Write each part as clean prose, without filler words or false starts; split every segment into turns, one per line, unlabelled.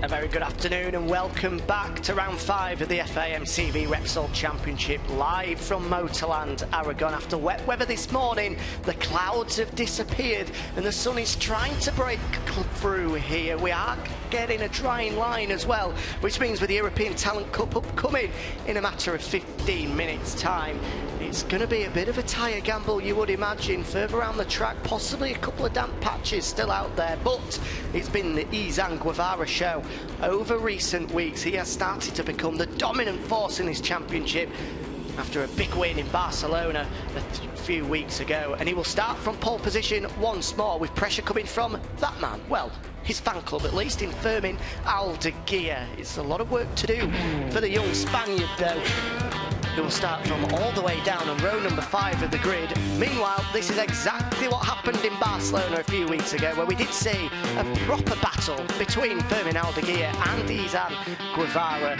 A very good afternoon and welcome back to round 5 of the FIM CEV Repsol Championship, live from MotorLand, Aragón. After wet weather this morning, the clouds have disappeared and the sun is trying to break through here. We are getting a drying line as well, which means with the European Talent Cup upcoming in a matter of 15 minutes time, it's going to be a bit of a tyre gamble, you would imagine, further around the track, possibly a couple of damp patches still out there, but it's been the Izan Guevara show. Over recent weeks, he has started to become the dominant force in this championship after a big win in Barcelona a few weeks ago, and he will start from pole position once more with pressure coming from that man, well, his fan club at least, in Fermin Aldeguer. It's a lot of work to do for the young Spaniard though, who will start from all the way down on row number 5 of the grid. Meanwhile, this is exactly what happened in Barcelona a few weeks ago, where we did see a proper battle between Fermin Aldeguer and Izan Guevara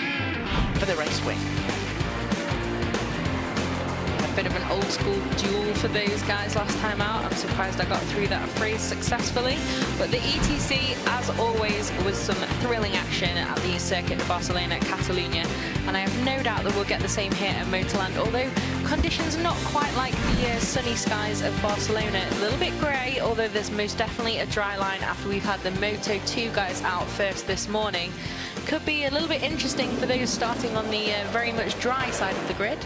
for the race win.
A bit of an old school duel for those guys last time out. I'm surprised I got through that phrase successfully. But the ETC, as always, was some thrilling action at the Circuit de Barcelona, Catalunya. And I have no doubt that we'll get the same here at MotorLand, although conditions not quite like the sunny skies of Barcelona. A little bit grey, although there's most definitely a dry line after we've had the Moto2 guys out first this morning. Could be a little bit interesting for those starting on the very much dry side of the grid.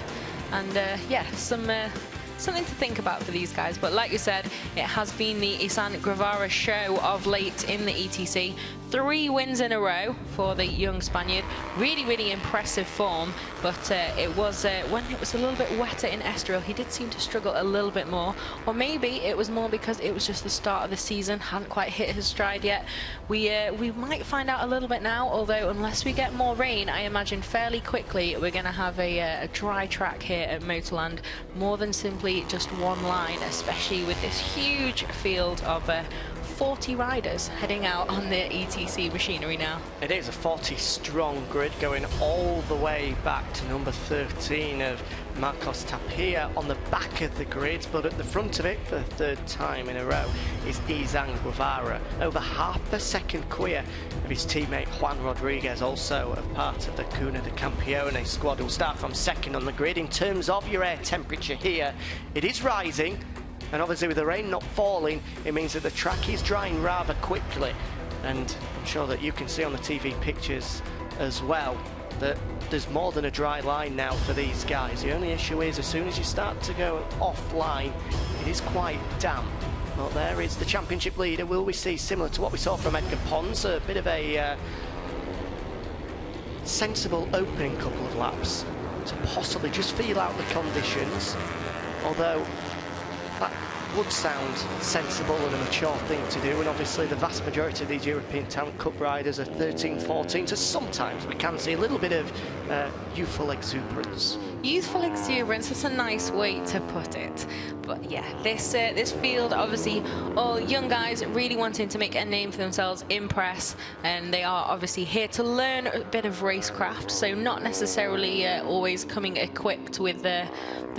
And yeah, something to think about for these guys. But like you said, it has been the Izan Guevara show of late in the ETC. 3 wins in a row for the young Spaniard. Really, really impressive form. But it was when it was a little bit wetter in Estoril, he did seem to struggle a little bit more. Or maybe it was more because it was just the start of the season, hadn't quite hit his stride yet. We might find out a little bit now, although unless we get more rain, I imagine fairly quickly we're going to have a dry track here at MotorLand, more than simply just one line, especially with this huge field of 40 riders heading out on the ETC machinery now.
It is a 40-strong grid going all the way back to number 13 of Marcos Tapia on the back of the grid, but at the front of it for the 3rd time in a row is Izan Guevara, over half a second clear of his teammate Juan Rodríguez, also a part of the Cuna de Campeones squad. Will start from 2nd on the grid. In terms of your air temperature here, it is rising, and obviously with the rain not falling, it means that the track is drying rather quickly, and I'm sure that you can see on the TV pictures as well that there's more than a dry line now for these guys. The only issue is as soon as you start to go offline, it is quite damp. Well, there is the championship leader. Will we see similar to what we saw from Edgar Pons, a bit of a sensible opening couple of laps to possibly just feel out the conditions, although that would sound sensible and a mature thing to do, and obviously the vast majority of these European Talent Cup riders are 13, 14, so sometimes we can see a little bit of youthful exuberance.
Youthful exuberance, that's a nice way to put it. But yeah, this field, obviously all young guys really wanting to make a name for themselves, impress, and they are obviously here to learn a bit of racecraft, so not necessarily always coming equipped with the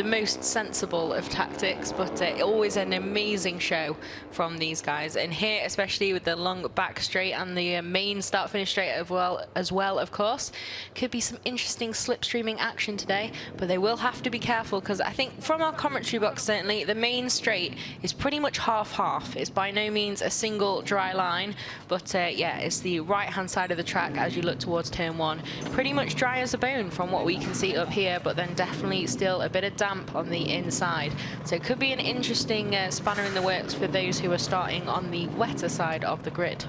most sensible of tactics, but always an amazing show from these guys. And here, especially with the long back straight and the main start-finish straight as well, of course, could be some interesting slipstreaming action today. But they will have to be careful, because I think from our commentary box, certainly, the main straight is pretty much half-half. It's by no means a single dry line, but yeah, it's the right-hand side of the track as you look towards turn 1. Pretty much dry as a bone from what we can see up here, but then definitely still a bit of damp on the inside. So it could be an interesting spanner in the works for those who are starting on the wetter side of the grid.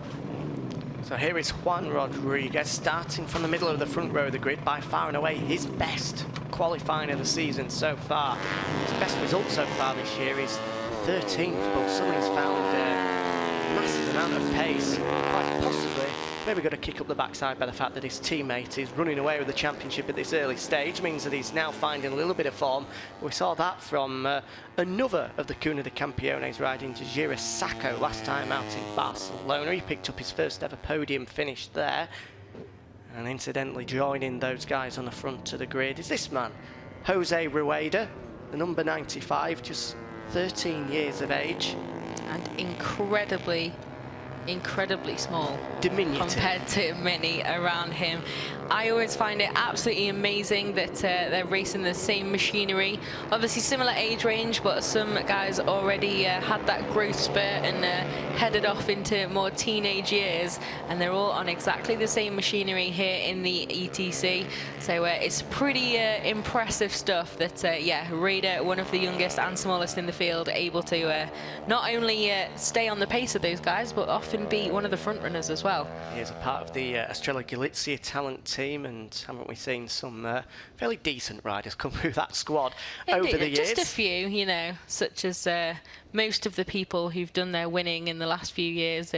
So here is Juan Rodríguez starting from the middle of the front row of the grid, by far and away his best qualifying of the season so far. His best result so far this year is 13th, but something's found a massive amount of pace, quite possibly. Maybe got to kick up the backside by the fact that his teammate is running away with the championship at this early stage, means that he's now finding a little bit of form. We saw that from another of the Cuna de Campeones riding to Girasacco last time out in Barcelona. He picked up his first ever podium finish there. And incidentally, joining those guys on the front of the grid is this man, Jose Reweighed, the number 95, just 13 years of age.
And incredibly incredibly small.
Diminutive.
Compared to many around him. I always find it absolutely amazing that they're racing the same machinery. Obviously similar age range, but some guys already had that growth spurt and headed off into more teenage years, and they're all on exactly the same machinery here in the ETC. So it's pretty impressive stuff that, yeah, Raider, one of the youngest and smallest in the field, able to not only stay on the pace of those guys, but often be one of the front runners as well.
He is a part of the Estrella Galicia talent team, and haven't we seen some fairly decent riders come through that squad over the years?
Just a few, you know, such as most of the people who've done their winning in the last few years,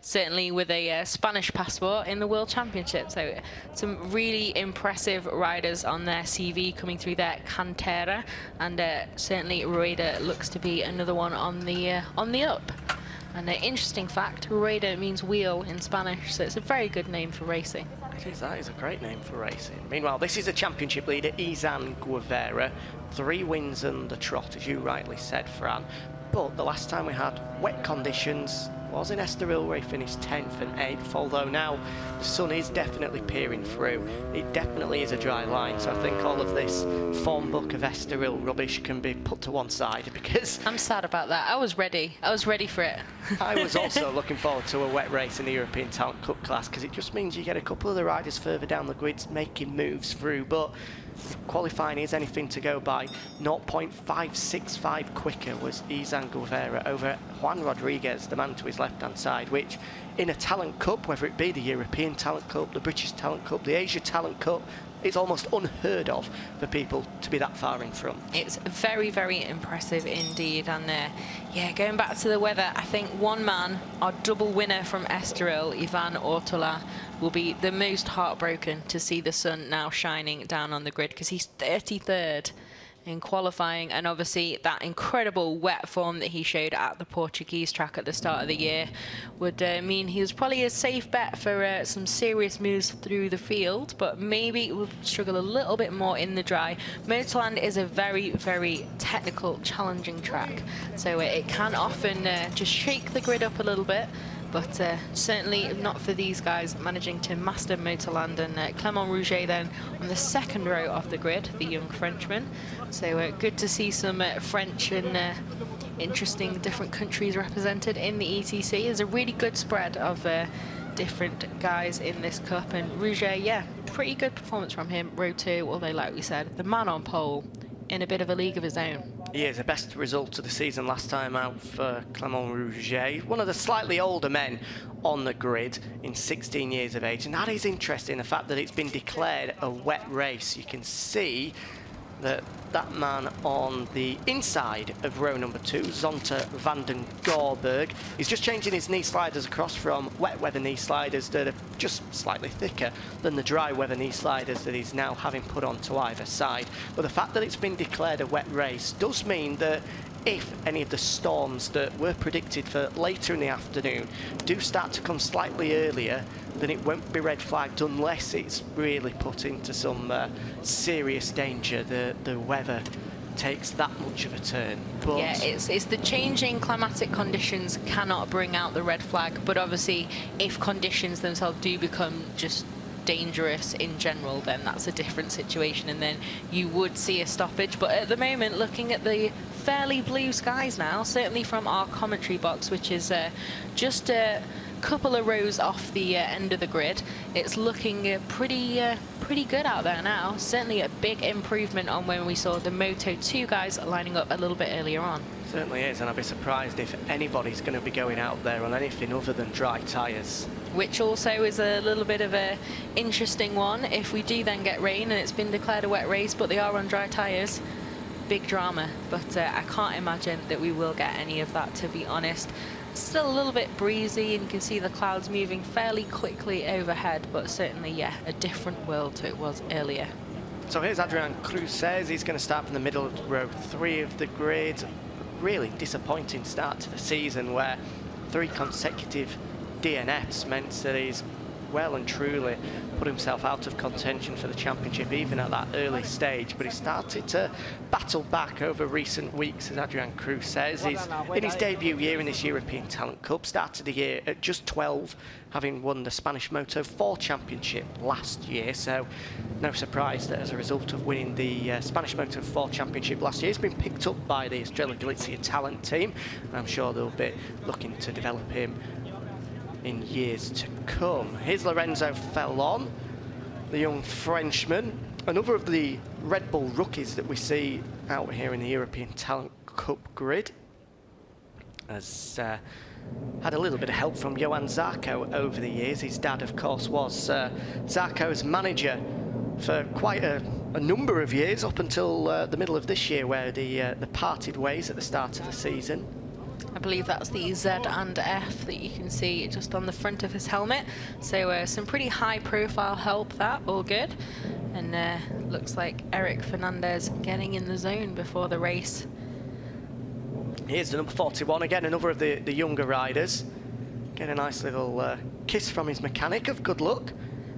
certainly with a Spanish passport in the World Championship. So some really impressive riders on their CV coming through their cantera, and certainly Rueda looks to be another one on the up. And an interesting fact, Rueda means wheel in Spanish, so it's a very good name for racing.
It is, that is a great name for racing. Meanwhile, this is a championship leader, Izan Guevara. 3 wins on the trot, as you rightly said, Fran. But the last time we had wet conditions was in Estoril, where he finished 10th and 8th, although now the sun is definitely peering through. It definitely is a dry line, so I think all of this form book of Estoril rubbish can be put to one side, because...
I'm sad about that. I was ready for it.
I was also looking forward to a wet race in the European Talent Cup class, because it just means you get a couple of the riders further down the grids making moves through, but qualifying is anything to go by. 0.565 quicker was Izan Guevara over Juan Rodríguez, the man to his left-hand side, which in a Talent Cup, whether it be the European Talent Cup, the British Talent Cup, the Asia Talent Cup, it's almost unheard of for people to be that far in front.
It's very, very impressive indeed. And yeah, going back to the weather, I think one man, our double winner from Estoril, Ivan Ortola, will be the most heartbroken to see the sun now shining down on the grid, because he's 33rd in qualifying, and obviously that incredible wet form that he showed at the Portuguese track at the start of the year would mean he was probably a safe bet for some serious moves through the field, but maybe it will struggle a little bit more in the dry. MotorLand is a very, very technical, challenging track, so it can often just shake the grid up a little bit. But certainly not for these guys managing to master MotorLand. And Clément Rougé then on the second row of the grid, the young Frenchman. So good to see some French and interesting different countries represented in the ETC. There's a really good spread of different guys in this cup. And Rougé, yeah, pretty good performance from him. Row 2, although like we said, the man on pole in a bit of a league of his own.
He is the best result of the season last time out for Clément Rougé, one of the slightly older men on the grid in 16 years of age. And that is interesting, the fact that it's been declared a wet race. You can see that that man on the inside of row number 2, Zonta van den Gorberg, is just changing his knee sliders across from wet weather knee sliders that are just slightly thicker than the dry weather knee sliders that he's now having put onto either side. But the fact that it's been declared a wet race does mean that if any of the storms that were predicted for later in the afternoon do start to come slightly earlier, then it won't be red flagged unless it's really put into some serious danger. The weather takes that much of a turn. But
yeah, it's the changing climatic conditions cannot bring out the red flag, but obviously if conditions themselves do become just dangerous in general, then that's a different situation, and then you would see a stoppage. But at the moment, looking at the fairly blue skies now, certainly from our commentary box, which is just a couple of rows off the end of the grid, it's looking pretty good out there now. Certainly a big improvement on when we saw the Moto2 guys lining up a little bit earlier on.
Certainly is, and I'd be surprised if anybody's going to be going out there on anything other than dry tyres.
Which also is a little bit of a interesting one. If we do then get rain and it's been declared a wet race, but they are on dry tyres, big drama. But I can't imagine that we will get any of that, to be honest. Still a little bit breezy, and you can see the clouds moving fairly quickly overhead, but certainly, yeah, a different world to it was earlier.
So here's Adrian Cruzes. He's going to start from the middle of row 3 of the grid. Really disappointing start to the season, where 3 consecutive DNFs meant that he's well and truly put himself out of contention for the championship even at that early stage, but he started to battle back over recent weeks, as Adrian Cruz says. He's in his debut year in this European Talent Cup, started the year at just 12, having won the Spanish Moto4 Championship last year, so no surprise that as a result of winning the Spanish Moto4 Championship last year, he's been picked up by the Estrella Galicia talent team, and I'm sure they'll be looking to develop him in years to come. Here's Lorenzo Felon, the young Frenchman, another of the Red Bull rookies that we see out here in the European Talent Cup grid. Has had a little bit of help from Johan Zarco over the years. His dad, of course, was Zarco's manager for quite a number of years, up until the middle of this year, where they parted ways at the start of the season.
I believe that's the Z and F that you can see just on the front of his helmet. So some pretty high profile help, that all good. And looks like Eric Fernandez getting in the zone before the race.
Here's the number 41, again another of the younger riders. Get a nice little kiss from his mechanic of good luck.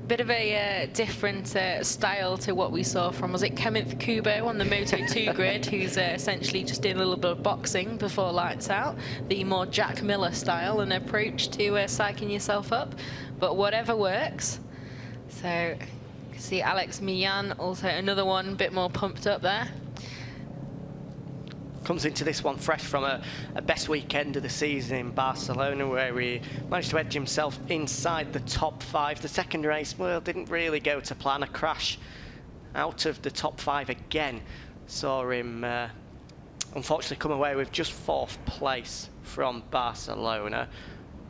Bit of a different style to what we saw from, was it Kenneth Kubo on the Moto2 grid, who's essentially just doing a little bit of boxing before lights out. The more Jack Miller style and approach to psyching yourself up, but whatever works. So you can see Alex Millán, also another one, a bit more pumped up there.
Comes into this one fresh from a best weekend of the season in Barcelona, where he managed to edge himself inside the top 5. The second race, well, didn't really go to plan. A crash out of the top 5 again saw him unfortunately come away with just 4th place from Barcelona.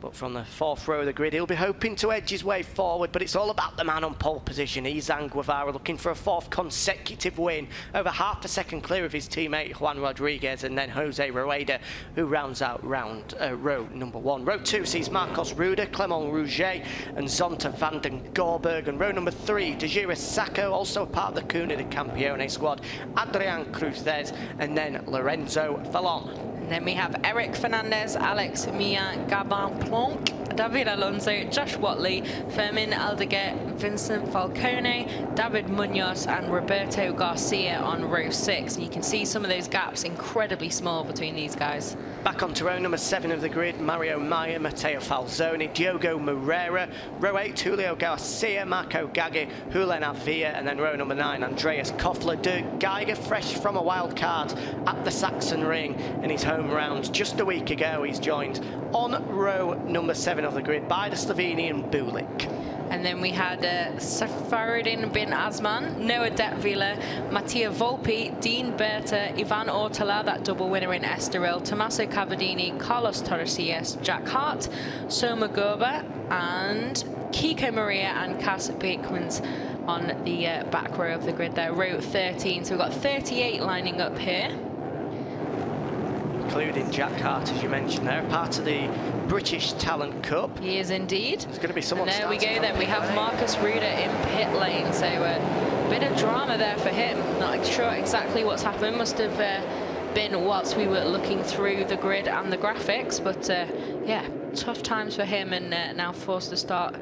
But from the 4th row of the grid, he'll be hoping to edge his way forward, but it's all about the man on pole position. Izan Guevara looking for a 4th consecutive win, over half a second clear of his teammate Juan Rodríguez, and then Jose Reweighed, who rounds out row number 1. Row 2 sees Marcos Ruda, Clément Rougé, and Zonta van den Gorberg, and row number 3, De Jure Sacco, also part of the Cuna de Campeones squad, Adrian Cruzes, and then Lorenzo Felon.
Then we have Eric Fernandez, Alex Millán, Gabin Plonk, David Alonso, Josh Watley, Fermin Aldeguer, Vincent Falcone, David Munoz, and Roberto Garcia on row 6. And you can see some of those gaps incredibly small between these guys.
Back onto row number 7 of the grid, Mario Maya, Matteo Falzoni, Diogo Moreira, row 8, Julio Garcia, Marco Gaggi, Julen Avia, and then row number 9, Andreas Koffler. De Geiger, fresh from a wild card at the Saxon Ring in his home round just a week ago. He's joined on row number 7 of the grid by the Slovenian Bulik.
And then we had Safaruddin bin Azman, Noah Detvila, Mattia Volpi, Dean Berta, Ivan Ortala, that double winner in Estoril, Tommaso Cavadini, Carlos Torresillas, Jack Hart, Soma Gorba, and Kiko Maria and Cas Beekmans on the back row of the grid there, row 13. So we've got 38 lining up here.
Including Jack Hart, as you mentioned there, part of the British Talent Cup.
He is indeed.
There's going to be someone.
And there we go then, we have Marcus Ruda in pit lane, so a bit of drama there for him. Not sure exactly what's happened, must have been whilst we were looking through the grid and the graphics, but yeah, tough times for him, and now forced to start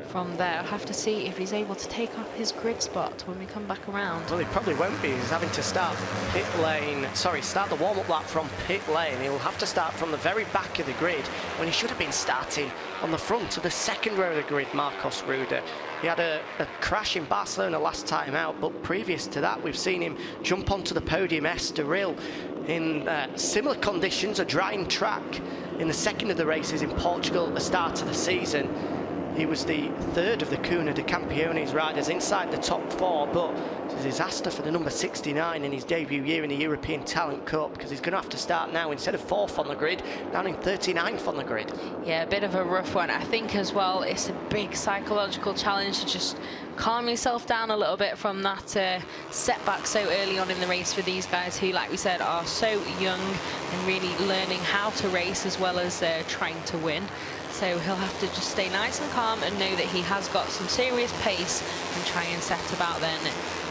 from there. I'll have to see if he's able to take off his grid spot when we come back around.
Well, he probably won't be. He's having to start the warm-up lap from pit lane. He'll have to start from the very back of the grid when he should have been starting on the front of the 2nd row of the grid, Marcos Ruda. He had a crash in Barcelona last time out, but previous to that, we've seen him jump onto the podium Estoril in similar conditions, a drying track, in the 2nd of the races in Portugal at the start of the season. He was the 3rd of the Cuna de Campeones riders inside the top 4, but it's a disaster for the number 69 in his debut year in the European Talent Cup, because he's going to have to start now, instead of 4th on the grid, down in 39th on the grid. Yeah,
a bit of a rough one. I think as well, it's a big psychological challenge to just calm yourself down a little bit from that setback so early on in the race for these guys who, like we said, are so young and really learning how to race as well as trying to win. So he'll have to just stay nice and calm and know that he has got some serious pace and try and set about then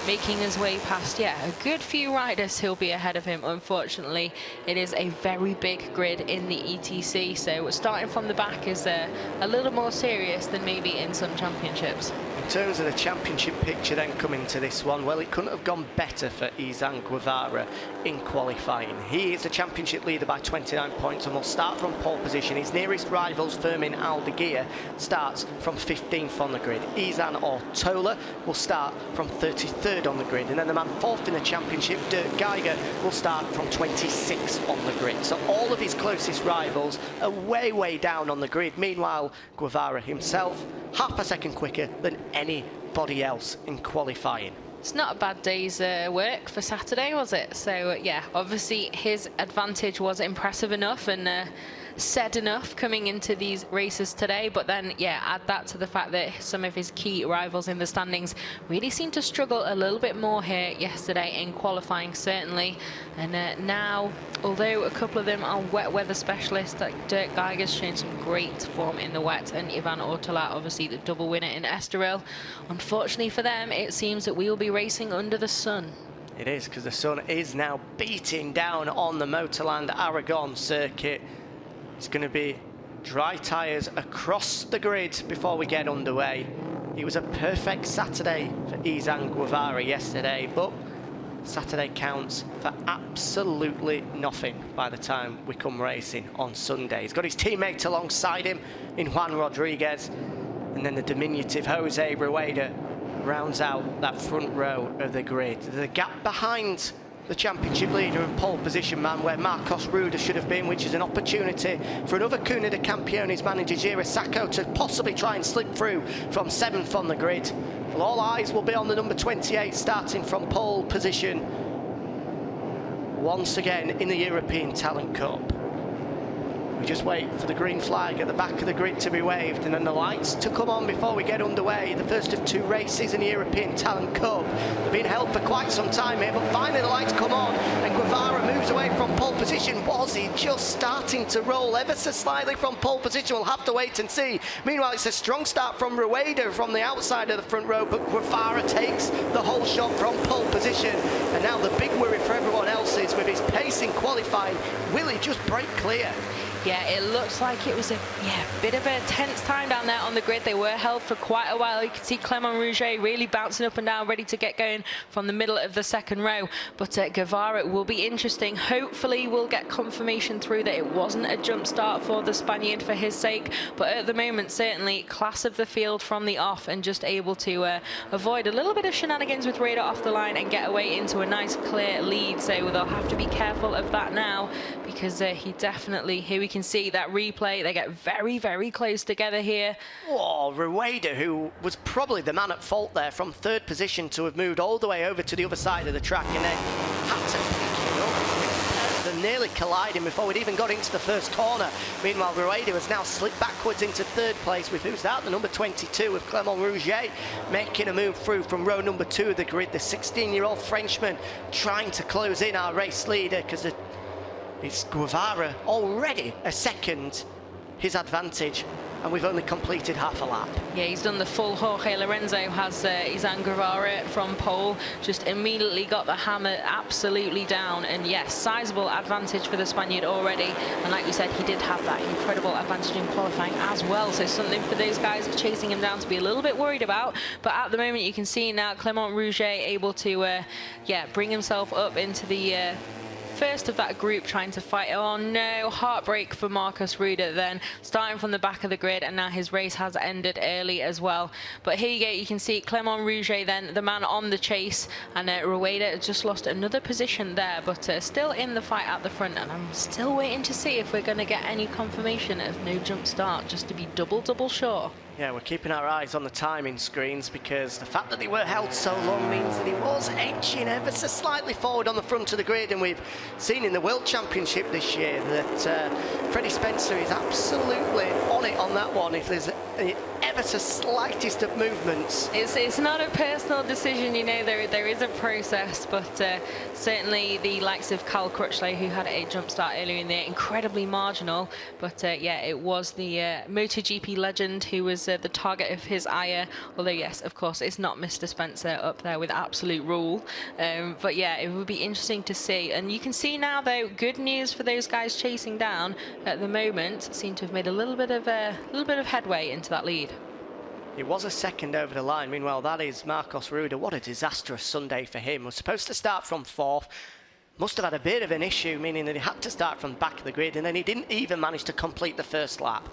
making his way past, a good few riders who'll be ahead of him. Unfortunately, it is a very big grid in the ETC, so starting from the back is a little more serious than maybe in some championships.
In terms of the championship picture then coming to this one, well, it couldn't have gone better for Izan Guevara in qualifying. He is the championship leader by 29 points and will start from pole position. His nearest rivals, Fermin Aldeguer, starts from 15th on the grid. Izan Ortola will start from 33rd on the grid, and then the man fourth in the championship, Dirk Geiger, will start from 26th on the grid. So all of his closest rivals are way down on the grid. Meanwhile, Guevara himself, half a second quicker than anybody else in qualifying.
It's not a bad day's work for Saturday, was it? So yeah, obviously his advantage was impressive enough and said enough coming into these races today, but then add that to the fact that some of his key rivals in the standings really seemed to struggle a little bit more here yesterday in qualifying, certainly. And now, although a couple of them are wet weather specialists, like Dirk Geiger's shown some great form in the wet, and Ivan Ortola, obviously the double winner in Estoril, unfortunately for them, it seems that we will be racing under the sun.
It is, because the sun is now beating down on the MotorLand Aragón circuit. It's going to be dry tyres across the grid before we get underway. It was a perfect Saturday for Izan Guevara yesterday, but Saturday counts for absolutely nothing by the time we come racing on Sunday. He's got his teammate alongside him in Juan Rodríguez, and then the diminutive Jose Reweighed rounds out that front row of the grid. The gap behind the championship leader and pole position man where Marcos Ruda should have been, which is an opportunity for another Cuna de Campeones manager Gira Sacco to possibly try and slip through from 7th on the grid. Well, all eyes will be on the number 28 starting from pole position once again in the European Talent Cup. We just wait for the green flag at the back of the grid to be waved and then the lights to come on before we get underway. The first of 2 races in the European Talent Cup. They've been held for quite some time here, but finally the lights come on and Guevara moves away from pole position. Was he just starting to roll ever so slightly from pole position? We'll have to wait and see. Meanwhile, it's a strong start from Reweighed from the outside of the front row, but Guevara takes the whole shot from pole position. And now the big worry for everyone else is, with his pace in qualifying, will he just break clear?
Yeah, it looks like it was a bit of a tense time down there on the grid. They were held for quite a while. You can see Clément Rougé really bouncing up and down, ready to get going from the middle of the second row. But Guevara will be interesting. Hopefully we'll get confirmation through that it wasn't a jump start for the Spaniard for his sake. But at the moment, certainly class of the field from the off and just able to avoid a little bit of shenanigans with radar off the line and get away into a nice clear lead. So they'll have to be careful of that now, because he definitely, here we can see that replay, they get very close together here.
Oh, Reweighed, who was probably the man at fault there from 3rd position to have moved all the way over to the other side of the track and then had to pick it up. They nearly colliding before we'd even got into the first corner. Meanwhile, Reweighed has now slipped backwards into 3rd place with, who's that? The number 22 with Clément Rougé making a move through from row number 2 of the grid. The 16-year-old Frenchman trying to close in our race leader, because it's Guevara already a second his advantage, and we've only completed half a lap.
Yeah, he's done the full Jorge Lorenzo, has Izan Guevara from pole, just immediately got the hammer absolutely down, and yes, sizable advantage for the Spaniard already, and like we said, he did have that incredible advantage in qualifying as well, so something for those guys chasing him down to be a little bit worried about. But at the moment you can see now Clément Rougé able to bring himself up into the first of that group, trying to fight. Oh no, heartbreak for Marcos Ruda then, starting from the back of the grid, and now his race has ended early as well. But here you go, you can see Clément Rougé then, the man on the chase, and Reweighed just lost another position there, but still in the fight at the front, and I'm still waiting to see if we're going to get any confirmation of no jump start, just to be double sure.
Yeah, we're keeping our eyes on the timing screens, because the fact that they were held so long means that he was edging ever so slightly forward on the front of the grid, and we've seen in the World Championship this year that Freddie Spencer is absolutely on it on that one. If there's ever ever so slightest of movements.
It's not a personal decision, you know, there is a process, but certainly the likes of Cal Crutchlow, who had a jump start earlier in the year, incredibly marginal, but yeah, it was the MotoGP legend who was the target of his ire, although yes, of course, it's not Mr. Spencer up there with absolute rule, but yeah, it would be interesting to see. And you can see now, though, good news for those guys chasing down at the moment, seem to have made a little bit of headway into that lead.
It was a second over the line. Meanwhile, that is Marcos Rueda. What a disastrous Sunday for him. Was supposed to start from fourth. Must have had a bit of an issue, meaning that he had to start from the back of the grid, and then he didn't even manage to complete the first lap.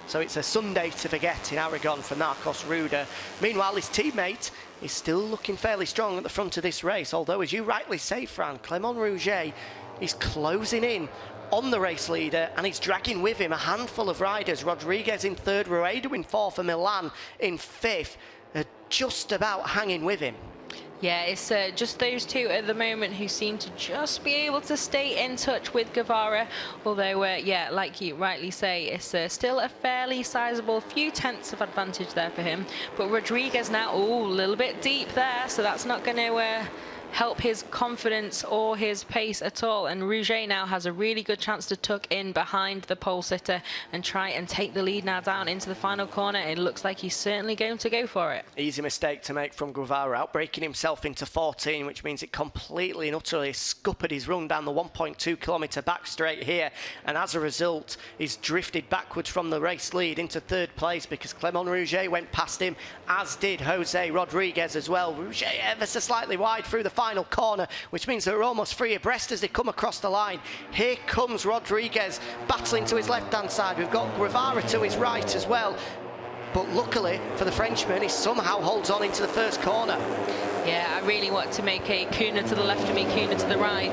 So it's a Sunday to forget in Aragon for Marcos Rueda. Meanwhile, his teammate is still looking fairly strong at the front of this race, although, as you rightly say, Fran, Clément Rougé is closing in on the race leader, and he's dragging with him a handful of riders. Rodríguez in third, Reweighed in fourth, and Milan in fifth, just about hanging with him.
Yeah, it's just those two at the moment who seem to just be able to stay in touch with Guevara, although, yeah, like you rightly say, it's still a fairly sizable few tenths of advantage there for him. But Rodríguez now, a little bit deep there, so that's not going to help his confidence or his pace at all. And Rougé now has a really good chance to tuck in behind the pole sitter and try and take the lead now down into the final corner. It looks like he's certainly going to go for it.
Easy mistake to make from Guevara, outbreaking himself into 14, which means it completely and utterly scuppered his run down the 1.2 kilometre back straight here, and as a result he's drifted backwards from the race lead into third place, because Clément Rougé went past him, as did Jose Rodríguez as well. Rougé ever so slightly wide through the final corner, which means they're almost free abreast as they come across the line. Here comes Rodríguez battling to his left-hand side. We've got Guevara to his right as well. But luckily for the Frenchman, he somehow holds on into the first corner.
Yeah, I really want to make a Cuna to the left of me, Cuna to the right.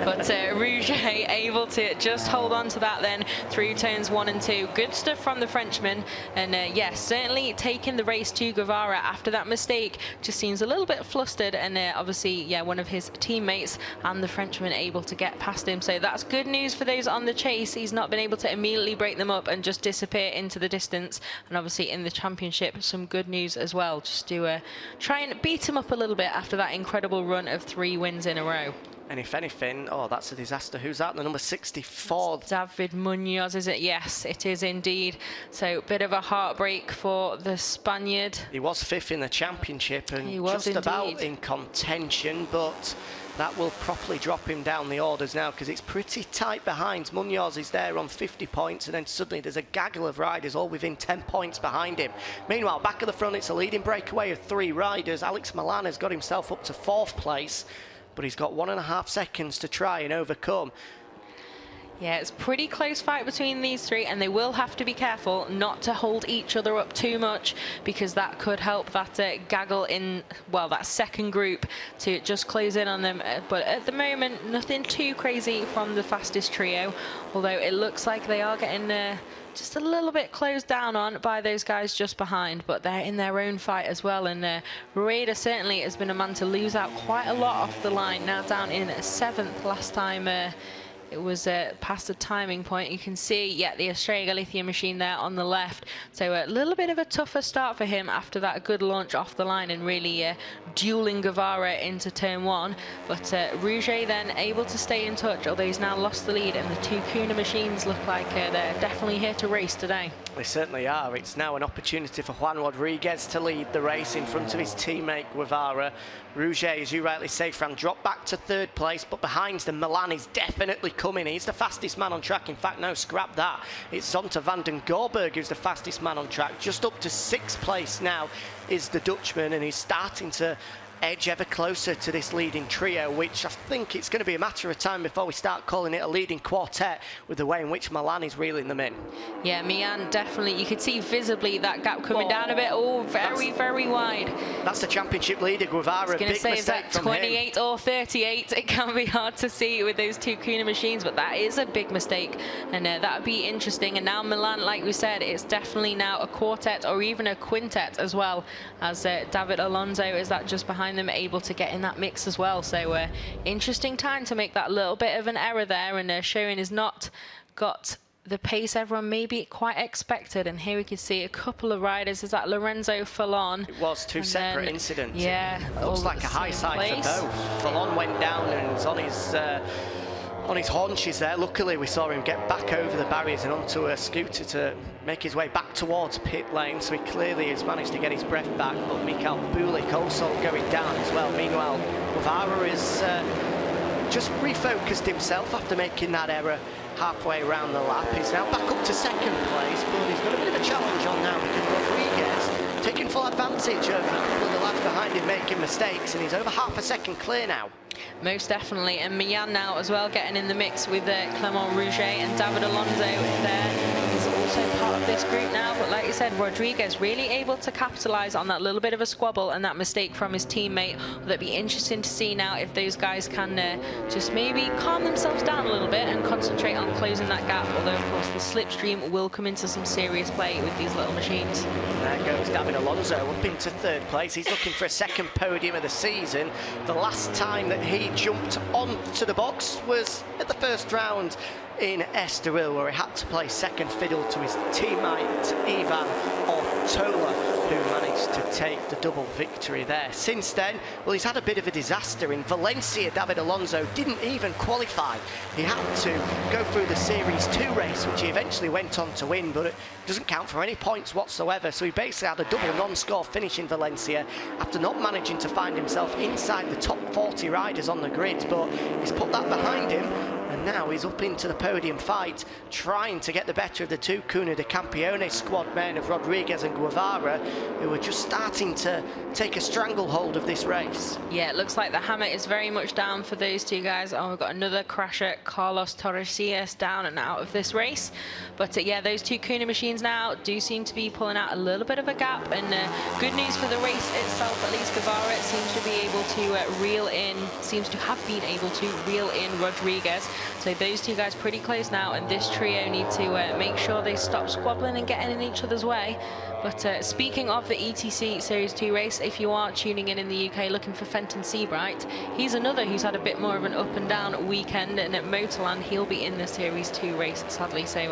But Rougé able to just hold on to that then through turns 1 and 2. Good stuff from the Frenchman. And yeah, certainly taking the race to Guevara after that mistake. Just seems a little bit flustered. And obviously, yeah, one of his teammates and the Frenchman able to get past him. So that's good news for those on the chase. He's not been able to immediately break them up and just disappear into the distance. And obviously in the championship, some good news as well. Just to try and beat him up a little bit after that incredible run of 3 wins in a row.
And if anything, that's a disaster. Who's that? The number 64.
David Munoz, is it? Yes, it is indeed. So bit of a heartbreak for the Spaniard.
He was 5th in the championship and
he was
just about in contention, but that will properly drop him down the orders now, because it's pretty tight behind. Munoz is there on 50 points, and then suddenly there's a gaggle of riders all within 10 points behind him. Meanwhile, back at the front, it's a leading breakaway of 3 riders. Alex Milan has got himself up to 4th place, but he's got 1.5 seconds to try and overcome.
Yeah, it's pretty close fight between these 3, and they will have to be careful not to hold each other up too much, because that could help that gaggle in, well, that second group to just close in on them. But at the moment, nothing too crazy from the fastest trio, although it looks like they are getting just a little bit closed down on by those guys just behind, but they're in their own fight as well. And Reweighed certainly has been a man to lose out quite a lot off the line, now down in 7th. Last time it was past the timing point. You can see, yeah, the Estrella Galicia machine there on the left. So a little bit of a tougher start for him after that good launch off the line and really dueling Guevara into turn 1. But Rougé then able to stay in touch, although he's now lost the lead, and the 2 Cuna machines look like they're definitely here to race today.
They certainly are. It's now an opportunity for Juan Rodríguez to lead the race in front of his teammate Guevara. Rougé, as you rightly say, Fran, dropped back to 3rd place, but behind them, Milan is definitely coming. He's the fastest man on track. In fact, no, scrap that. It's Zonta van den Gorberg who's the fastest man on track. Just up to 6th place now is the Dutchman, and he's starting to edge ever closer to this leading trio, which I think it's going to be a matter of time before we start calling it a leading quartet with the way in which Milan is reeling them in. Yeah,
Millán definitely, you could see visibly that gap coming down a bit. Very wide.
That's the championship leader, Guevara.
I was going to say, is that 28 or 38? It can be hard to see with those 2 Cuna machines, but that is a big mistake, and that would be interesting. And now Milan, like we said, it's definitely now a quartet or even a quintet as well, as David Alonso is that just behind them, able to get in that mix as well. So interesting time to make that little bit of an error there, and showing has not got the pace everyone maybe quite expected, and here we can see a couple of riders. Is that Lorenzo Fallon?
It was two separate incidents.
Yeah,
it looks like a high side for both. Fallon went down and was on his haunches there. Luckily we saw him get back over the barriers and onto a scooter to make his way back towards pit lane, so he clearly has managed to get his breath back. But Mikhail Bulik also going down as well. Meanwhile, Guevara is just refocused himself after making that error halfway around the lap. He's now back up to second place, but he's got a bit of a challenge on now because Rodríguez taking full advantage of a couple of the lads behind him making mistakes, and he's over half a second clear now.
Most definitely, and Millán now as well getting in the mix with Clément Rougé and David Alonso there. He's also part of this group now, but like you said, Rodríguez really able to capitalise on that little bit of a squabble and that mistake from his teammate. That'd be interesting to see now if those guys can just maybe calm themselves down a little bit and concentrate on closing that gap, although of course the slipstream will come into some serious play with these little machines.
There goes David Alonso up into third place. He's looking for a second podium of the season. The last time that he jumped onto the box was at the first round in Estoril, where he had to play second fiddle to his teammate Ivan Ortola, who managed to take the double victory there. Since then, well, he's had a bit of a disaster. In Valencia, David Alonso didn't even qualify. He had to go through the Series 2 race, which he eventually went on to win, but it doesn't count for any points whatsoever. So he basically had a double non-score finish in Valencia after not managing to find himself inside the top 40 riders on the grid, but he's put that behind him. And now he's up into the podium fight, trying to get the better of the two Cuna de Campeones squad men of Rodríguez and Guevara, who are just starting to take a stranglehold of this race.
Yeah, it looks like the hammer is very much down for those two guys. Oh, we've got another crasher, Carlos Torresillas, down and out of this race. But yeah, those two Cuna machines now do seem to be pulling out a little bit of a gap. And good news for the race itself, at least Guevara seems to be able to seems to have been able to reel in Rodríguez. So those two guys pretty close now, and this trio need to make sure they stop squabbling and getting in each other's way. But speaking of the ETC Series 2 race, if you are tuning in the UK looking for Fenton Seabright, he's another who's had a bit more of an up and down weekend, and at MotorLand he'll be in the Series 2 race, sadly. So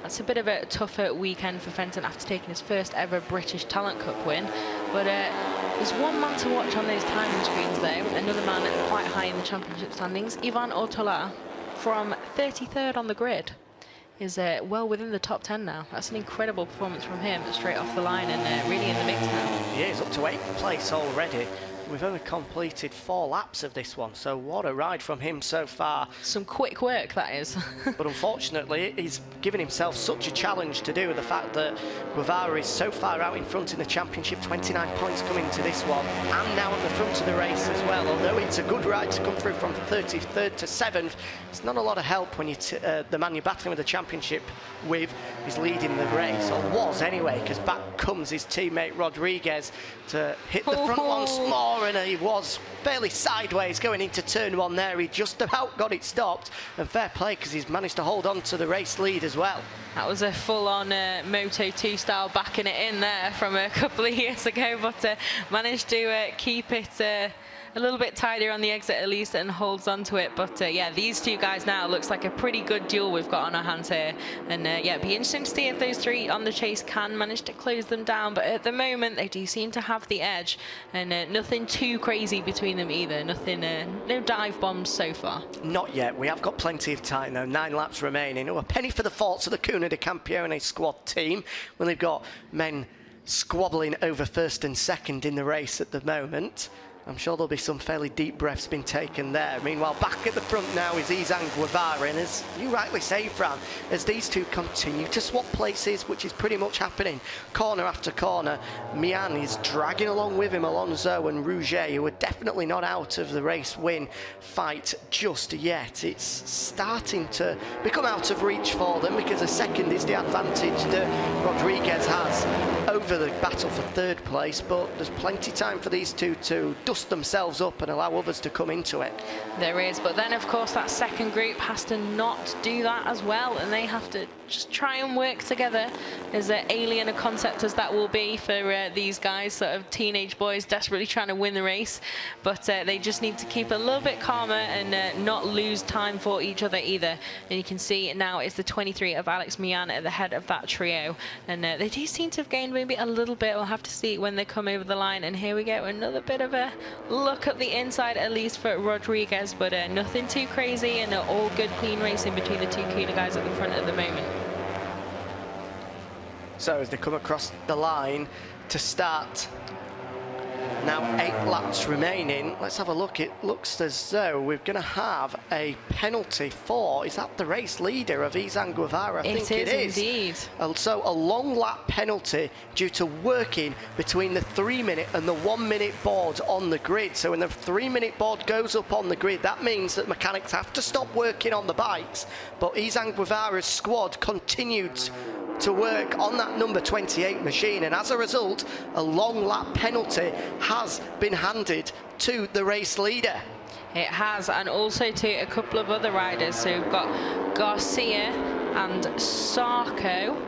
that's a bit of a tougher weekend for Fenton after taking his first ever British Talent Cup win. But there's one man to watch on those timing screens though, another man quite high in the championship standings, Ivan Ortola, from 33rd on the grid, is well within the top 10 now. That's an incredible performance from him, straight off the line, and really in the mix now.
He is up to 8th place already. We've only completed 4 laps of this one, so what a ride from him so far.
Some quick work, that is.
But unfortunately, he's given himself such a challenge to do with the fact that Guevara is so far out in front in the championship, 29 points coming to this one, and now at the front of the race as well. Although it's a good ride to come through from 33rd to 7th, it's not a lot of help when the man you're battling with the championship with is leading the race, or was anyway, because back comes his teammate Rodríguez to hit the front once more, and he was fairly sideways going into turn 1 there. He just about got it stopped, and fair play because he's managed to hold on to the race lead as well.
That was a full-on Moto 2 style backing it in there from a couple of years ago, but managed to keep it a little bit tidier on the exit at least, and holds on to it. But yeah, these two guys now looks like a pretty good duel we've got on our hands here, and yeah, it'd be interesting to see if those three on the chase can manage to close them down. But at the moment they do seem to have the edge, and nothing too crazy between them either. Nothing, no dive bombs so far.
Not yet. We have got plenty of time though. 9 laps remaining. Oh, a penny for the faults of the Cuna de Campeones squad team when they've got men squabbling over 1st and 2nd in the race at the moment. I'm sure there'll be some fairly deep breaths being taken there. Meanwhile, back at the front now is Izan Guevara, and as you rightly say, Fran, as these two continue to swap places, which is pretty much happening corner after corner, Millán is dragging along with him Alonso and Rougé, who are definitely not out of the race win fight just yet. It's starting to become out of reach for them, because a second is the advantage that Rodríguez has over over the battle for third place, but there's plenty time for these two to dust themselves up and allow others to come into it.
There is, but then of course that second group has to not do that as well, and they have to just try and work together. As alien a concept as that will be for these guys, sort of teenage boys desperately trying to win the race, but they just need to keep a little bit calmer and not lose time for each other either. And you can see now it's the 23 of Alex Millán at the head of that trio, and they do seem to have gained maybe a little bit. We'll have to see when they come over the line. And here we go, another bit of a look at the inside, at least for Rodríguez, but nothing too crazy, and all good clean racing between the two Cuna guys at the front at the moment.
So as they come across the line to start, now 8 laps remaining. Let's have a look. It looks as though we're going to have a penalty for, is that the race leader of Izan Guevara? I think it is.
Indeed.
So a long lap penalty due to working between the 3-minute and the 1-minute board on the grid. So when the 3-minute board goes up on the grid, that means that mechanics have to stop working on the bikes. But Izan Guevara's squad continued to work on that number 28 machine, and as a result, a long lap penalty has been handed to the race leader.
It has, and also to a couple of other riders. So we've got Garcia and Sarko,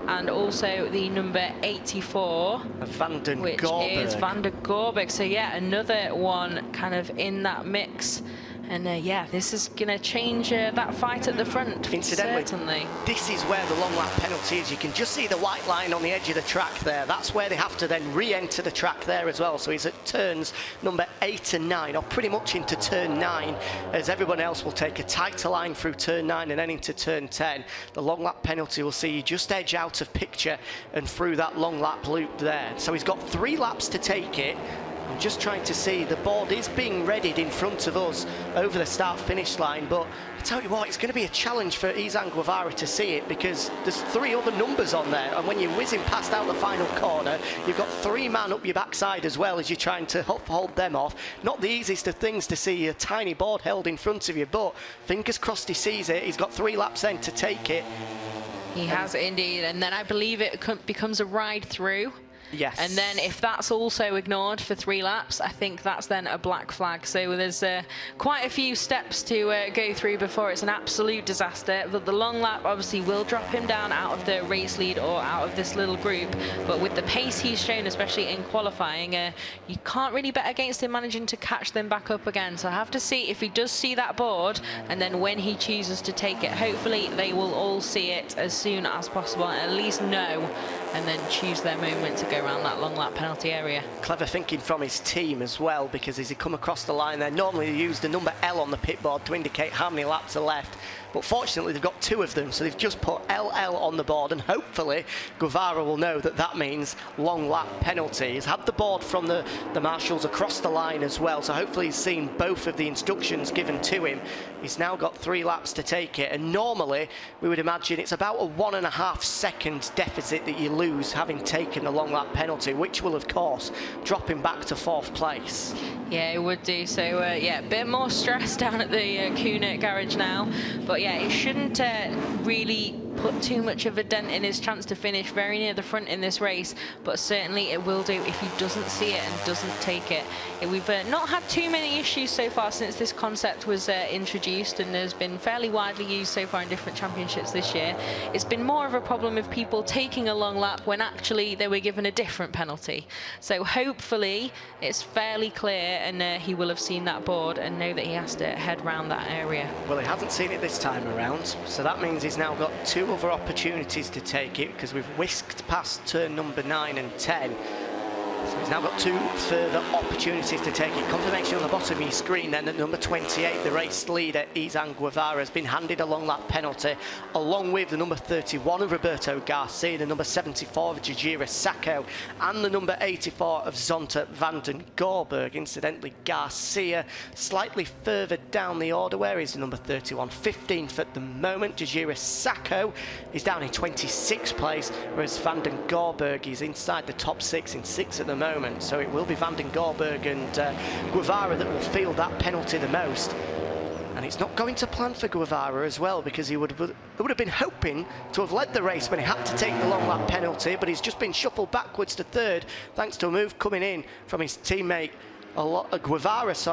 and also the number 84,
Van den
which
Gorberg.
is Van der Gorberg. So yeah, another one kind of in that mix. And yeah, this is going to change that fight at the front.
Incidentally,
certainly.
This is where the long lap penalty is. You can just see the white line on the edge of the track there. That's where they have to then re-enter the track there as well. So he's at turns number 8 and 9, or pretty much into turn 9, as everyone else will take a tighter line through turn 9 and then into turn 10. The long lap penalty will see you just edge out of picture and through that long lap loop there. So he's got 3 laps to take it. I'm just trying to see, the board is being readied in front of us over the start-finish line, but I tell you what, it's going to be a challenge for Izan Guevara to see it, because there's 3 other numbers on there, and when you're whizzing past out the final corner, you've got 3 man up your backside as well as you're trying to hold them off. Not the easiest of things to see a tiny board held in front of you, but fingers crossed he sees it. He's got 3 laps then to take it.
He has indeed, and then I believe it becomes a ride through.
Yes.
And then if that's also ignored for 3 laps, I think that's then a black flag. So there's quite a few steps to go through before it's an absolute disaster. But the long lap obviously will drop him down out of the race lead or out of this little group. But with the pace he's shown, especially in qualifying, you can't really bet against him managing to catch them back up again. So I have to see if he does see that board, and then when he chooses to take it, hopefully they will all see it as soon as possible, and at least know, and then choose their moment to go around that long lap penalty area.
Clever thinking from his team as well, because as he come across the line there, normally they use the number L on the pit board to indicate how many laps are left, but fortunately they've got 2 of them, so they've just put LL on the board, and hopefully Guevara will know that that means long lap penalty. He's had the board from the marshals across the line as well, so hopefully he's seen both of the instructions given to him. He's now got 3 laps to take it, and normally we would imagine it's about a 1.5 second deficit that you lose having taken the long lap penalty, which will of course drop him back to 4th place.
Yeah, it would do. So yeah, a bit more stress down at the Cuna garage now, but yeah, it shouldn't really put too much of a dent in his chance to finish very near the front in this race, but certainly it will do if he doesn't see it and doesn't take it. We've not had too many issues so far since this concept was introduced, and has been fairly widely used so far in different championships this year. It's been more of a problem of people taking a long lap when actually they were given a different penalty. So hopefully it's fairly clear, and he will have seen that board and know that he has to head round that area.
Well, he hasn't seen it this time around, so that means he's now got 2 other opportunities to take it, because we've whisked past turn number 9 and 10. So he's now got 2 further opportunities to take it. Confirmation on the bottom of your screen then that number 28, the race leader, Izan Guevara, has been handed a long lap penalty, along with the number 31 of Roberto Garcia, the number 74 of Jajira Sacco, and the number 84 of Zonta Van den Gorberg. Incidentally, Garcia slightly further down the order. Where is the number 31? 15th at the moment. Jajira Sacco is down in 26th place, whereas Van den Gorberg is inside the top 6 in 6th at the moment. So it will be Van den Gorberg and Guevara that will feel that penalty the most. And it's not going to plan for Guevara as well, because he would have been hoping to have led the race when he had to take the long lap penalty, but he's just been shuffled backwards to third thanks to a move coming in from his teammate Rodríguez,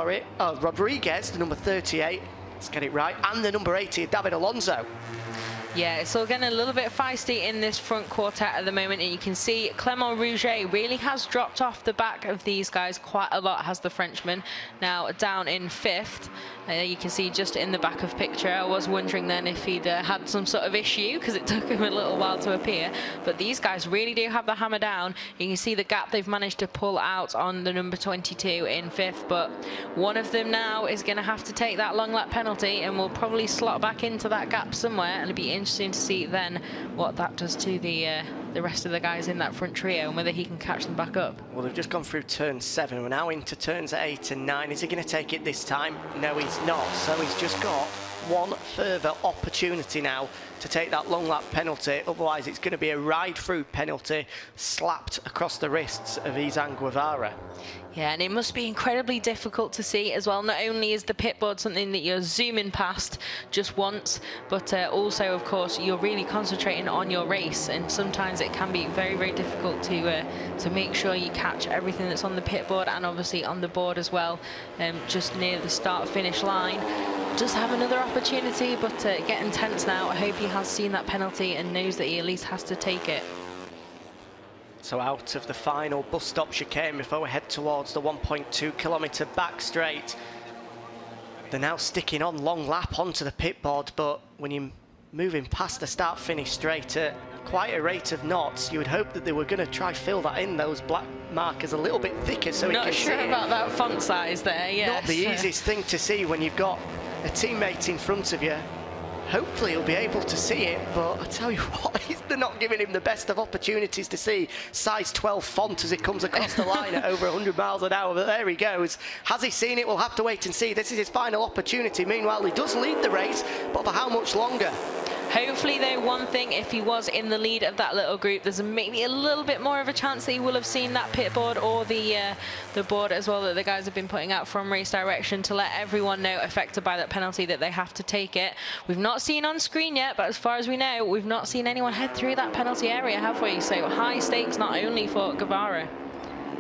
the number 38, let's get it right, and the number 80, David Alonso.
Yeah, it's all getting a little bit feisty in this front quartet at the moment, and you can see Clément Rougé really has dropped off the back of these guys quite a lot, has the Frenchman, now down in 5th. You can see just in the back of picture. I was wondering then if he'd had some sort of issue, because it took him a little while to appear. But these guys really do have the hammer down. You can see the gap they've managed to pull out on the number 22 in 5th. But one of them now is going to have to take that long lap penalty, and will probably slot back into that gap somewhere. And it'll be interesting to see then what that does to the rest of the guys in that front trio, and whether he can catch them back up.
Well, they've just gone through turn 7. We're now into turns 8 and 9. Is he going to take it this time? No, he's not. So he's just got one further opportunity now to take that long lap penalty. Otherwise, it's going to be a ride-through penalty slapped across the wrists of Izan Guevara.
Yeah, and it must be incredibly difficult to see as well. Not only is the pit board something that you're zooming past just once, but also, of course, you're really concentrating on your race, and sometimes it can be very, very difficult to make sure you catch everything that's on the pit board and obviously on the board as well, just near the start-finish line. Does have another opportunity, but getting tense now. I hope he has seen that penalty and knows that he at least has to take it.
So out of the final bus stop chicane before we head towards the 1.2 kilometre back straight. They're now sticking on long lap onto the pit board, but when you're moving past the start-finish straight at quite a rate of knots, you would hope that they were going to try fill that in, those black markers a little bit thicker, so
not sure about that font size there. Yes.
Not the easiest thing to see when you've got a teammate in front of you. Hopefully he'll be able to see it, but I tell you what, they're not giving him the best of opportunities to see size 12 font as it comes across the line at over 100 miles an hour, but there he goes. Has he seen it? We'll have to wait and see. This is his final opportunity. Meanwhile, he does lead the race, but for how much longer?
Hopefully, though, one thing, if he was in the lead of that little group, there's maybe a little bit more of a chance that he will have seen that pit board or the board as well that the guys have been putting out from race direction to let everyone know affected by that penalty that they have to take it. We've not seen on screen yet, but as far as we know, we've not seen anyone head through that penalty area, have we? So high stakes not only for Guevara.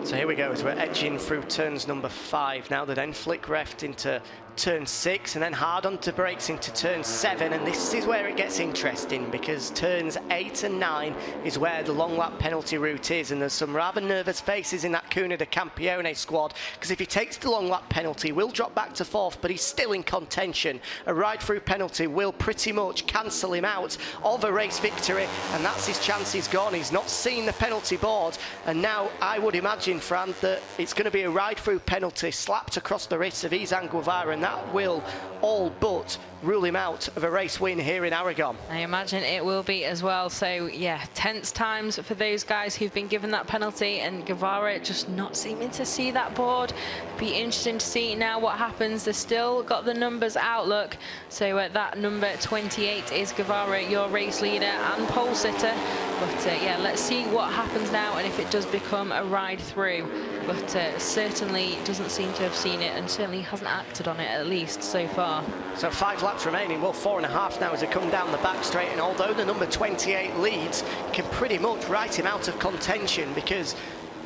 So here we go as we're edging through turns number 5. Now the then flick left into turn 6 and then hard onto brakes into turn 7, and this is where it gets interesting, because turns 8 and 9 is where the long lap penalty route is, and there's some rather nervous faces in that Cuna de Campeones squad, because if he takes the long lap penalty, will drop back to 4th, but he's still in contention. A ride through penalty will pretty much cancel him out of a race victory, and that's his chance. He's gone. He's not seen the penalty board, and now I would imagine, Fran, that it's going to be a ride through penalty slapped across the wrists of Izan Guevara, and that will all but rule him out of a race win here in Aragon.
I imagine it will be as well. So yeah, tense times for those guys who've been given that penalty, and Guevara just not seeming to see that board. Be interesting to see now what happens. They've still got the numbers outlook, so that number 28 is Guevara, your race leader and pole sitter. But yeah, let's see what happens now and if it does become a ride through. But certainly doesn't seem to have seen it, and certainly hasn't acted on it, at least so far.
So 5 laps remaining, well 4.5 now as they come down the back straight, and although the number 28 leads, can pretty much write him out of contention, because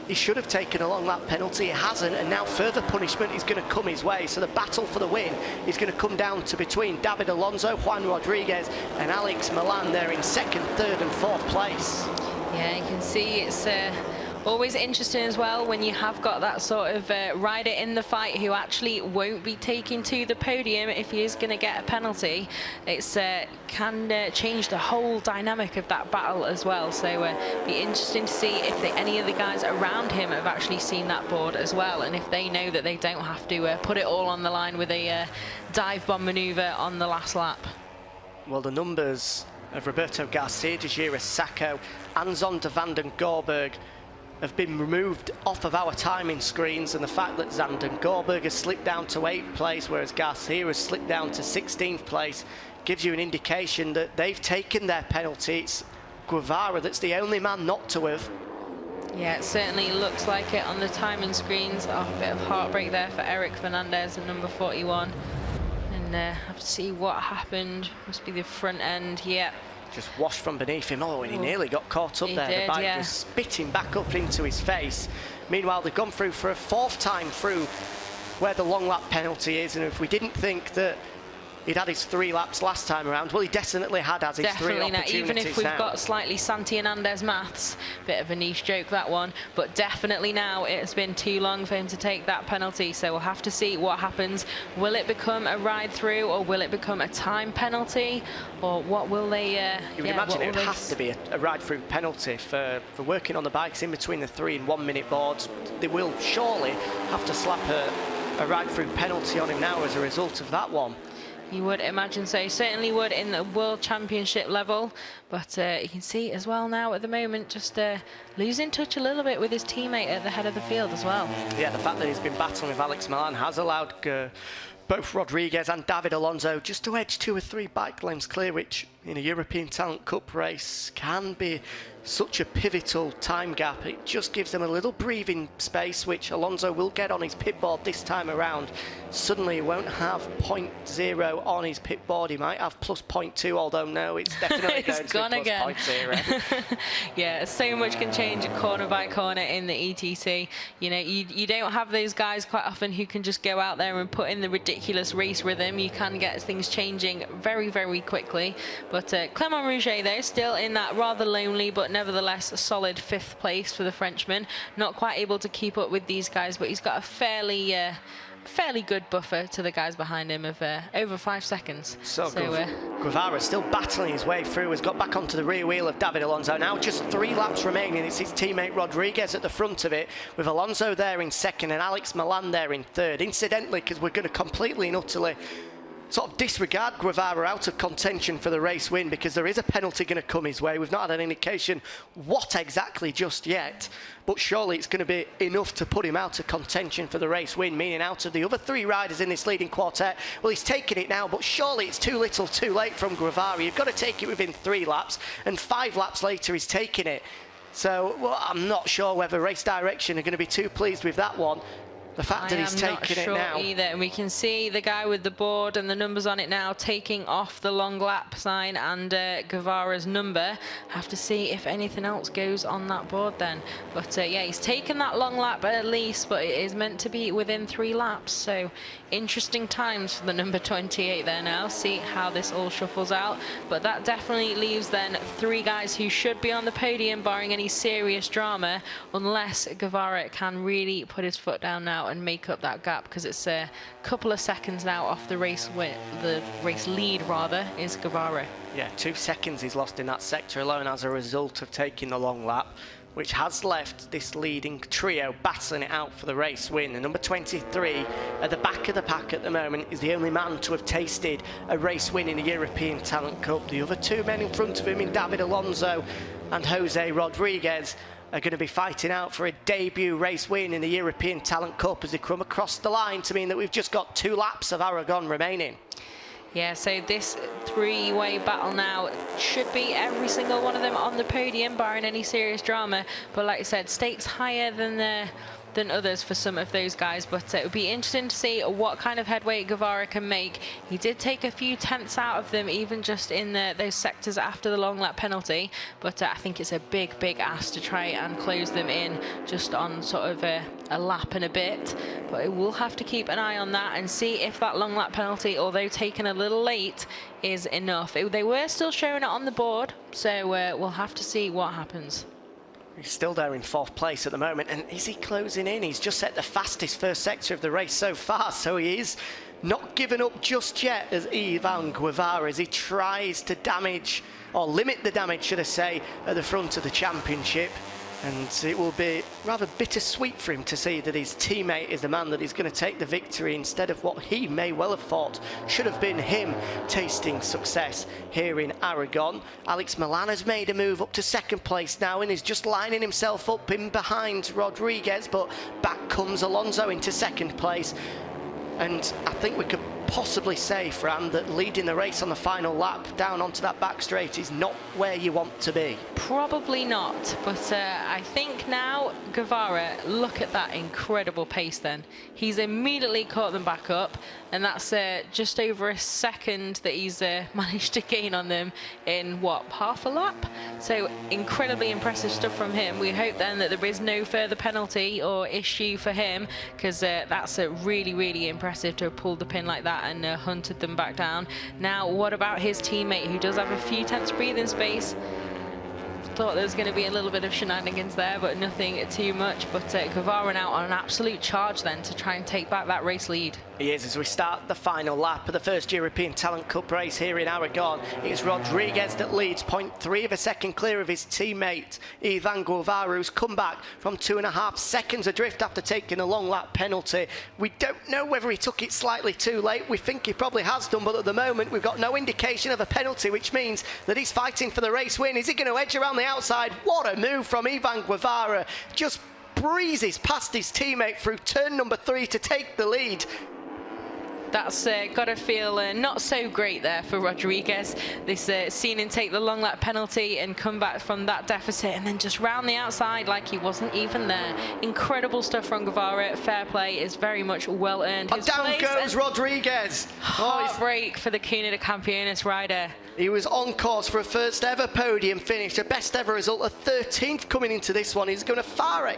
he should have taken a long lap penalty, he hasn't, and now further punishment is going to come his way. So the battle for the win is going to come down to between David Alonso, Juan Rodríguez and Alex Millán. They're in 2nd, 3rd and 4th place.
Yeah, you can see it's always interesting as well when you have got that sort of rider in the fight who actually won't be taking to the podium if he is going to get a penalty. It's can change the whole dynamic of that battle as well. So be interesting to see if any of the guys around him have actually seen that board as well, and if they know that they don't have to put it all on the line with a dive bomb maneuver on the last lap.
Well, the numbers of Roberto Garcia, De Gira Sacco and Zonda van den Gorberg have been removed off of our timing screens, and the fact that Zanden Gorberg has slipped down to 8th place, whereas Garcia has slipped down to 16th place, gives you an indication that they've taken their penalty. It's Guevara that's the only man not to have.
Yeah, it certainly looks like it on the timing screens. Oh, a bit of heartbreak there for Eric Fernandez at number 41. And and have to see what happened. Must be the front end, yeah.
Just washed from beneath him. Oh, and he nearly got caught up there.
Did,
the bike
yeah.
just spitting back up into his face. Meanwhile, they've gone through for a 4th time through where the long lap penalty is, and if we didn't think that he'd had his 3 laps last time around, well, he definitely had his 3 opportunities.
Even if we've got slightly Santi Hernandez maths, bit of a niche joke that one, but definitely now it's been too long for him to take that penalty, so we'll have to see what happens. Will it become a ride through, or will it become a time penalty, or what will they
you would imagine it would have to be a ride through penalty for working on the bikes in between the 3 and 1 minute boards. They will surely have to slap a ride through penalty on him now as a result of that one.
You would imagine so. Certainly would in the World Championship level. But you can see as well now at the moment just losing touch a little bit with his teammate at the head of the field as well. Yeah,
the fact that he's been battling with Alex Milan has allowed both Rodriguez and David Alonso just to edge 2 or 3 bike lengths clear, which in a European Talent Cup race can be such a pivotal time gap. It just gives them a little breathing space, which Alonso will get on his pit board this time around. Suddenly he won't have 0.0 on his pit board. He might have plus 0.2, although no, it's definitely going to be plus 0.0.
Yeah, so much can change corner by corner in the ETC. You know, you don't have those guys quite often who can just go out there and put in the ridiculous race rhythm. You can get things changing very, very quickly. But Clément Rougé, though, still in that rather lonely but nevertheless a solid 5th place for the Frenchman. Not quite able to keep up with these guys, but he's got a fairly good buffer to the guys behind him of over 5 seconds.
So Guevara still battling his way through, has got back onto the rear wheel of David Alonso. Now just 3 laps remaining. It's his teammate Rodriguez at the front of it, with Alonso there in 2nd and Alex Milan there in 3rd. Incidentally, because we're going to completely and utterly sort of disregard Guevara out of contention for the race win, because there is a penalty going to come his way. We've not had an indication what exactly just yet, but surely it's going to be enough to put him out of contention for the race win, meaning out of the other 3 riders in this leading quartet. Well, he's taking it now, but surely it's too little too late from Guevara. You've got to take it within 3 laps, and 5 laps later he's taking it. So well, I'm not sure whether race direction are going to be too pleased with that one. The fact that he's taking it now. I'm not sure
either. And we can see the guy with the board and the numbers on it now taking off the long lap sign and Guevara's number. Have to see if anything else goes on that board then. But yeah, he's taken that long lap at least, but it is meant to be within 3 laps. So interesting times for the number 28 there now. See how this all shuffles out. But that definitely leaves then 3 guys who should be on the podium barring any serious drama, unless Guevara can really put his foot down now and make up that gap, because it's a couple of seconds now off the race lead rather is Guevara.
Yeah, 2 seconds he's lost in that sector alone as a result of taking the long lap, which has left this leading trio battling it out for the race win. The number 23 at the back of the pack at the moment is the only man to have tasted a race win in the European Talent Cup. The other 2 men in front of him in David Alonso and Jose Rodriguez are going to be fighting out for a debut race win in the European Talent Cup as they come across the line to mean that we've just got 2 laps of Aragon remaining.
Yeah, so this 3-way battle now should be every single one of them on the podium, barring any serious drama. But like I said, stakes higher than others for some of those guys, but it would be interesting to see what kind of headway Guevara can make. He did take a few tenths out of them, even just in those sectors after the long lap penalty, but I think it's a big ask to try and close them in just on sort of a lap and a bit. But we'll have to keep an eye on that and see if that long lap penalty, although taken a little late, is enough. They were still showing it on the board, so we'll have to see what happens.
He's still there in 4th place at the moment, and is he closing in? He's just set the fastest first sector of the race so far, so he is not giving up just yet as Izan Guevara as he tries to damage, or limit the damage, should I say, at the front of the championship. And it will be rather bittersweet for him to see that his teammate is the man that is going to take the victory instead of what he may well have thought should have been him tasting success here in Aragon. Alex Milan has made a move up to 2nd place now and is just lining himself up in behind Rodriguez, but back comes Alonso into 2nd place. And I think we could possibly say, Fran, that leading the race on the final lap down onto that back straight is not where you want to be?
Probably not, but I think now Guevara, look at that incredible pace then. He's immediately caught them back up, and that's just over a second that he's managed to gain on them in, what, half a lap? So incredibly impressive stuff from him. We hope then that there is no further penalty or issue for him, because that's really, really impressive to have pulled the pin like that and hunted them back down. Now, what about his teammate, who does have a few tenths breathing space? Thought there was going to be a little bit of shenanigans there, but nothing too much. But Guevara now on an absolute charge then to try and take back that race lead.
He is, as we start the final lap of the first European Talent Cup race here in Aragon. It's Rodríguez that leads, 0.3 of a second clear of his teammate Izan Guevara, who's come back from 2.5 seconds adrift after taking a long lap penalty. We don't know whether he took it slightly too late. We think he probably has done, but at the moment we've got no indication of a penalty, which means that he's fighting for the race win. Is he going to edge around the outside? What a move from Izan Guevara. Just breezes past his teammate through turn number 3 to take the lead.
That's got to feel not so great there for Rodríguez. This seen him take the long lap penalty and come back from that deficit and then just round the outside like he wasn't even there. Incredible stuff from Guevara. Fair play is very much well earned.
And down goes Rodríguez.
Heartbreak for the Cuna de Campeones rider.
He was on course for a first ever podium finish, a best ever result, a 13th coming into this one. He's going to far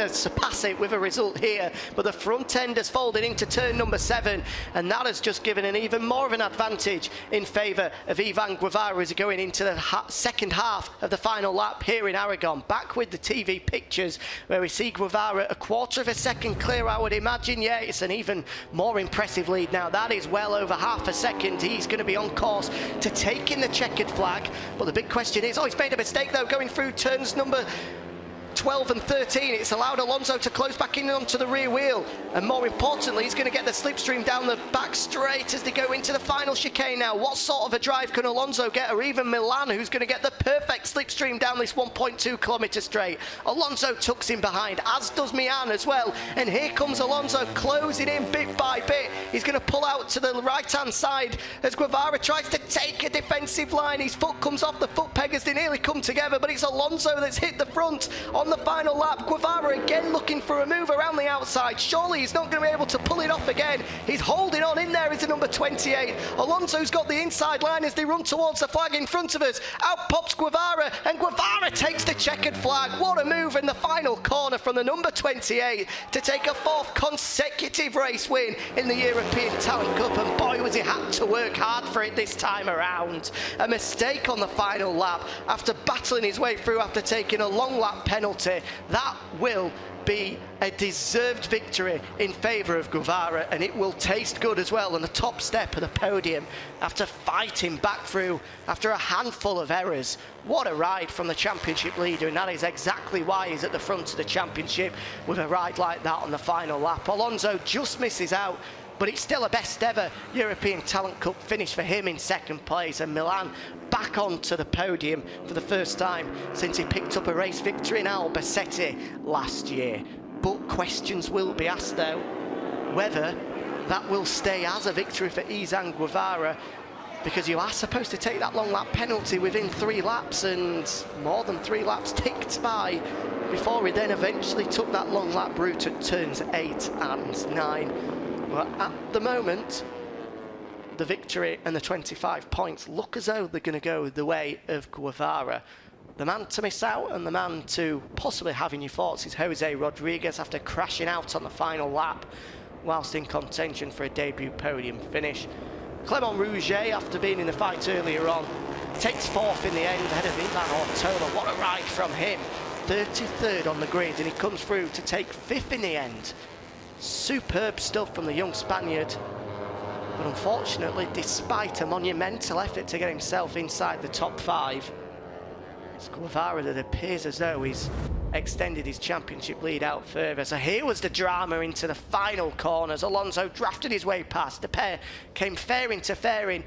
surpass it with a result here, but the front end has folded into turn number 7, and that has just given an even more of an advantage in favour of Izan Guevara as going into the second half of the final lap here in Aragon. Back with the TV pictures where we see Guevara a quarter of a second clear, I would imagine. Yeah, it's an even more impressive lead now. That is well over half a second. He's going to be on course to take in the checkered flag, but the big question is, he's made a mistake though, going through turns number 12 and 13. It's allowed Alonso to close back in onto the rear wheel, and more importantly, he's going to get the slipstream down the back straight as they go into the final chicane now. What sort of a drive can Alonso get, or even Milan, who's going to get the perfect slipstream down this 1.2 kilometre straight? Alonso tucks in behind, as does Millán as well, and here comes Alonso closing in bit by bit. He's going to pull out to the right hand side as Guevara tries to take a defensive line. His foot comes off the foot peg as they nearly come together, but it's Alonso that's hit the front on the final lap. Guevara again looking for a move around the outside. Surely he's not going to be able to pull it off again. He's holding on in there as the number 28. Alonso's got the inside line as they run towards the flag in front of us. Out pops Guevara, and Guevara takes the checkered flag. What a move in the final corner from the number 28 to take a 4th consecutive race win in the European Talent Cup, and boy was he had to work hard for it this time around. A mistake on the final lap after battling his way through after taking a long lap penalty. That will be a deserved victory in favour of Guevara, and it will taste good as well on the top step of the podium after fighting back through after a handful of errors. What a ride from the championship leader, and that is exactly why he's at the front of the championship with a ride like that on the final lap. Alonso just misses out, but it's still a best ever European Talent Cup finish for him in 2nd place, and Milan back onto the podium for the first time since he picked up a race victory in Albacete last year. But questions will be asked though, whether that will stay as a victory for Izan Guevara, because you are supposed to take that long lap penalty within 3 laps, and more than 3 laps ticked by before he then eventually took that long lap route at turns 8 and 9. But at the moment, the victory and the 25 points look as though they're going to go the way of Guevara. The man to miss out and the man to possibly have in your thoughts is Jose Rodríguez after crashing out on the final lap whilst in contention for a debut podium finish. Clément Rougé, after being in the fight earlier on, takes 4th in the end ahead of Ivan Ortola. What a ride from him. 33rd on the grid, and he comes through to take 5th in the end. Superb stuff from the young Spaniard, but unfortunately, despite a monumental effort to get himself inside the top 5, it's Guevara that appears as though he's extended his championship lead out further. So here was the drama into the final corners. Alonso drafted his way past. The pair came fair into fairing,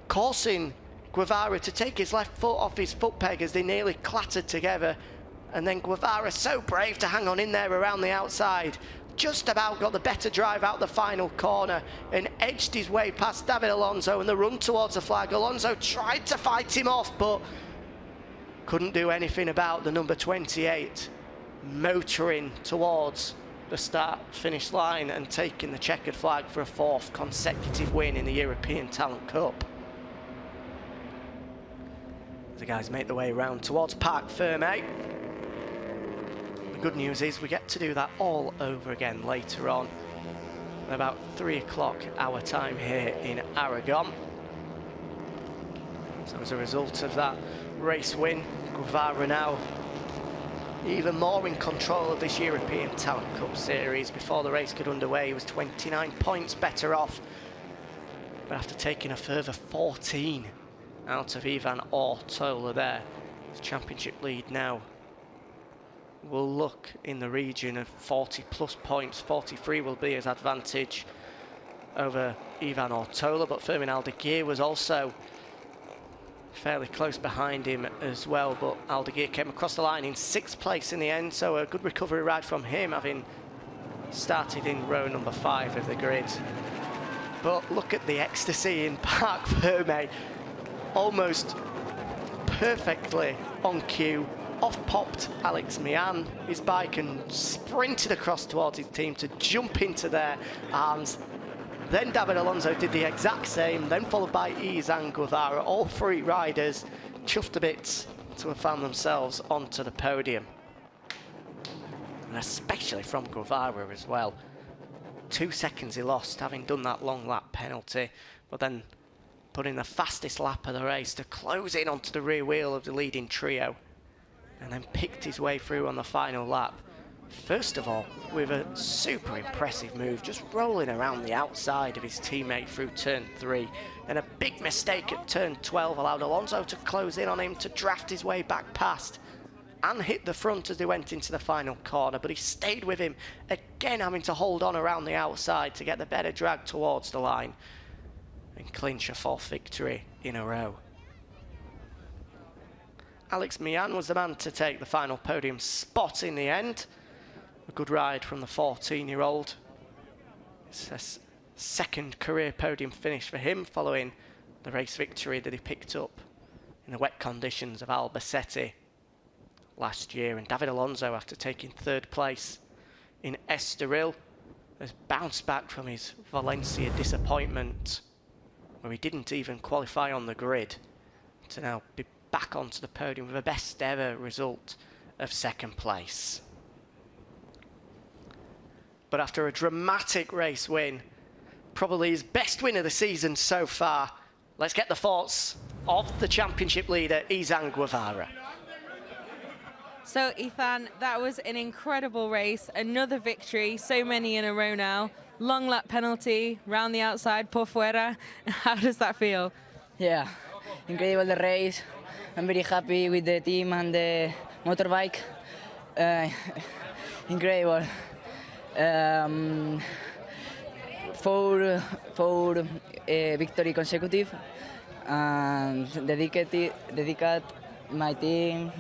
causing Guevara to take his left foot off his foot peg as they nearly clattered together. And then Guevara, so brave to hang on in there around the outside, just about got the better drive out the final corner and edged his way past David Alonso and the run towards the flag. Alonso tried to fight him off, but couldn't do anything about the number 28 motoring towards the start-finish line and taking the checkered flag for a 4th consecutive win in the European Talent Cup. The guys make their way around towards Parc Fermé. The good news is we get to do that all over again later on at about 3 o'clock our time here in Aragon. So as a result of that race win, Guevara now even more in control of this European Talent Cup series. Before the race got underway, he was 29 points better off, but after taking a further 14 out of Izan Guevara there, his championship lead now will look in the region of 40 plus points. 43 will be his advantage over Izan Guevara, but Fermin Aldeguer was also fairly close behind him as well, but Aldeguer came across the line in 6th place in the end, so a good recovery ride from him, having started in row number 5 of the grid. But look at the ecstasy in Parc Fermé, almost perfectly on cue. Off popped Alex Millán his bike and sprinted across towards his team to jump into their arms. Then David Alonso did the exact same, then followed by Izan Guevara. All 3 riders chuffed a bit to have found themselves onto the podium. And especially from Guevara as well. 2 seconds he lost, having done that long lap penalty, but then put in the fastest lap of the race to close in onto the rear wheel of the leading trio, and then picked his way through on the final lap. First of all, with a super impressive move, just rolling around the outside of his teammate through turn 3. And a big mistake at turn 12 allowed Alonso to close in on him to draft his way back past and hit the front as they went into the final corner. But he stayed with him, again having to hold on around the outside to get the better drag towards the line and clinch a 4th victory in a row. Alex Millán was the man to take the final podium spot in the end. A good ride from the 14-year-old. It's a 2nd career podium finish for him, following the race victory that he picked up in the wet conditions of Albacete last year. And David Alonso, after taking 3rd place in Estoril, has bounced back from his Valencia disappointment, where he didn't even qualify on the grid, to now be back onto the podium with a best ever result of 2nd place. But after a dramatic race win, probably his best win of the season so far, let's get the thoughts of the championship leader, Izan Guevara.
So, Izan, that was an incredible race, another victory, so many in a row now. Long lap penalty, round the outside, por fuera. How does that feel?
Yeah, incredible the race. I'm very happy with the team and the motorbike. Incredible. Four victory consecutive, and dedicate my team,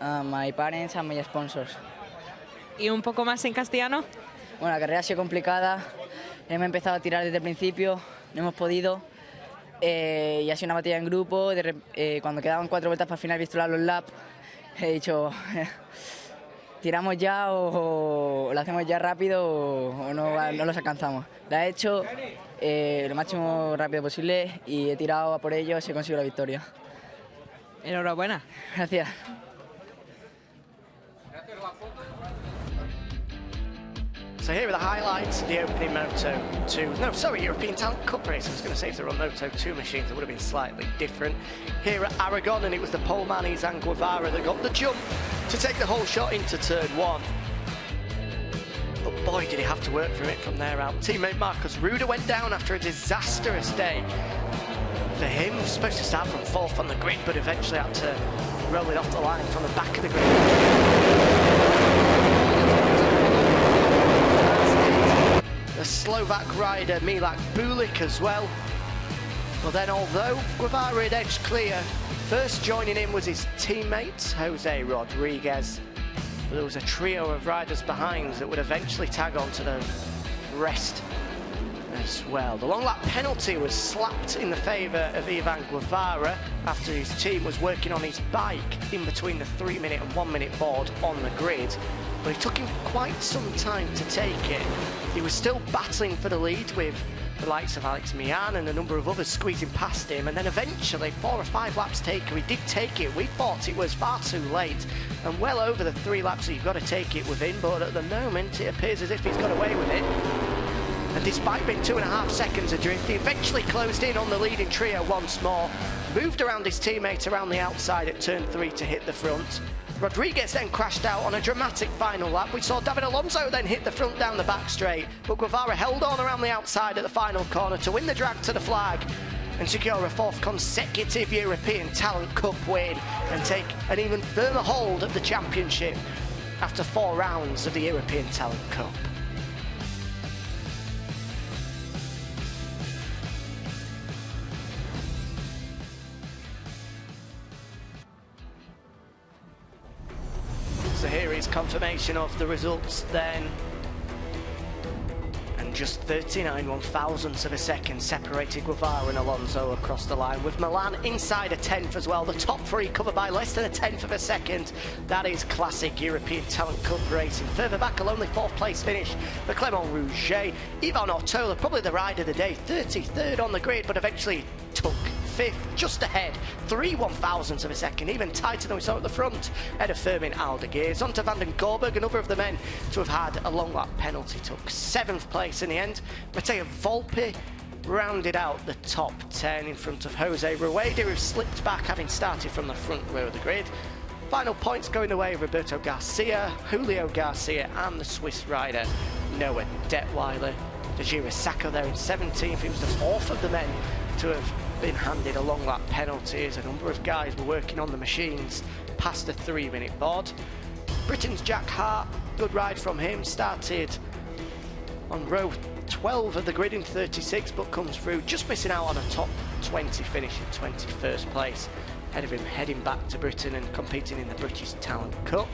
my parents and my sponsors.
¿Y un poco más en castellano?
Bueno, la carrera ha sido complicada. Hemos empezado a tirar desde el principio, no hemos podido. Y ha sido una batalla en grupo. Cuando quedaban 4 vueltas para el final, he visto los laps. He dicho, tiramos ya o lo hacemos ya rápido o no los alcanzamos. La he hecho lo máximo rápido posible y he tirado a por ellos y he conseguido la victoria.
Enhorabuena.
Gracias.
So here are the highlights of the opening European Talent Cup race. I was going to say if they were on Moto 2 machines, it would have been slightly different. Here at Aragon, and it was the poleman Izan Guevara that got the jump to take the whole shot into turn 1. But boy, did he have to work for it from there out. Teammate Marcus Ruda went down after a disastrous day. For him, he was supposed to start from 4th on the grid, but eventually had to roll it off the line from the back of the grid. The Slovak rider Milak Bulik as well. But then, although Guevara had edged clear, first joining in was his teammate Jose Rodríguez. But there was a trio of riders behind that would eventually tag on to the rest as well. The long lap penalty was slapped in the favour of Izan Guevara after his team was working on his bike in between the 3-minute and 1-minute board on the grid. But it took him quite some time to take it. He was still battling for the lead with the likes of Millán and a number of others squeezing past him, and then eventually 4 or 5 laps taker, he did take it. We thought it was far too late and well over the 3 laps that you've got to take it within, but at the moment it appears as if he's got away with it. And despite being 2.5 seconds adrift, he eventually closed in on the leading trio once more, moved around his teammate around the outside at turn 3 to hit the front. Rodríguez then crashed out on a dramatic final lap. We saw David Alonso then hit the front down the back straight, but Guevara held on around the outside at the final corner to win the drag to the flag and secure a 4th consecutive European Talent Cup win and take an even firmer hold of the championship after 4 rounds of the European Talent Cup. So here is confirmation of the results then. And just 39/1000ths of a second separated Guevara and Alonso across the line, with Milan inside a 10th as well. The top 3 covered by less than a 10th of a second. That is classic European Talent Cup racing. Further back, a lonely 4th place finish for Clément Rougé. Ivan Ortola, probably the rider of the day, 33rd on the grid, but eventually took 5th, just ahead, 3/1000ths of a second, even tighter than we saw at the front, ahead of Firmin Aldeguer. On to Van den Gorberg, another of the men to have had a long lap penalty, took 7th place in the end. Matteo Volpi rounded out the top 10 in front of Jose Reweighed, who slipped back having started from the front row of the grid. Final points going the way of Roberto Garcia, Julio Garcia and the Swiss rider Noah Detweiler. Tajiri Sacco there in 17th, he was the 4th of the men to have been handed a long lap penalty as a number of guys were working on the machines past the 3-minute board. Britain's Jack Hart, good ride from him, started on row 12 of the grid in 36 but comes through just missing out on a top 20 finish in 21st place, ahead of him heading back to Britain and competing in the British Talent Cup.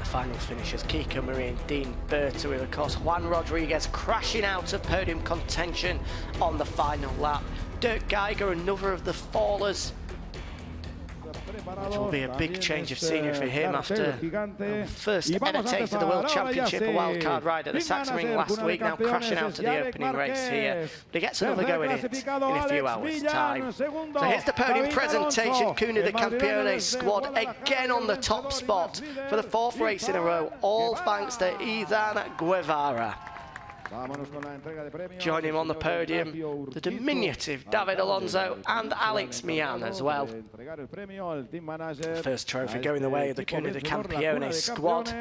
Final finishers, Kiko Marie and Dean Berta, with of course Juan Rodríguez crashing out of podium contention on the final lap. Dirk Geiger, another of the fallers, which will be a big change of scenery for him after first ever taste of the World Championship, a wildcard ride at the Sachsenring last week, now crashing out of the opening race here. But he gets another go in it in a few hours' time. So here's the podium presentation. Cuna de Campeones squad again on the top spot for the 4th race in a row, all thanks to Izan Guevara. Join him on the podium, the diminutive David Alonso and Alex Millán as well. First trophy going the way of the Cuna de Campeones squad.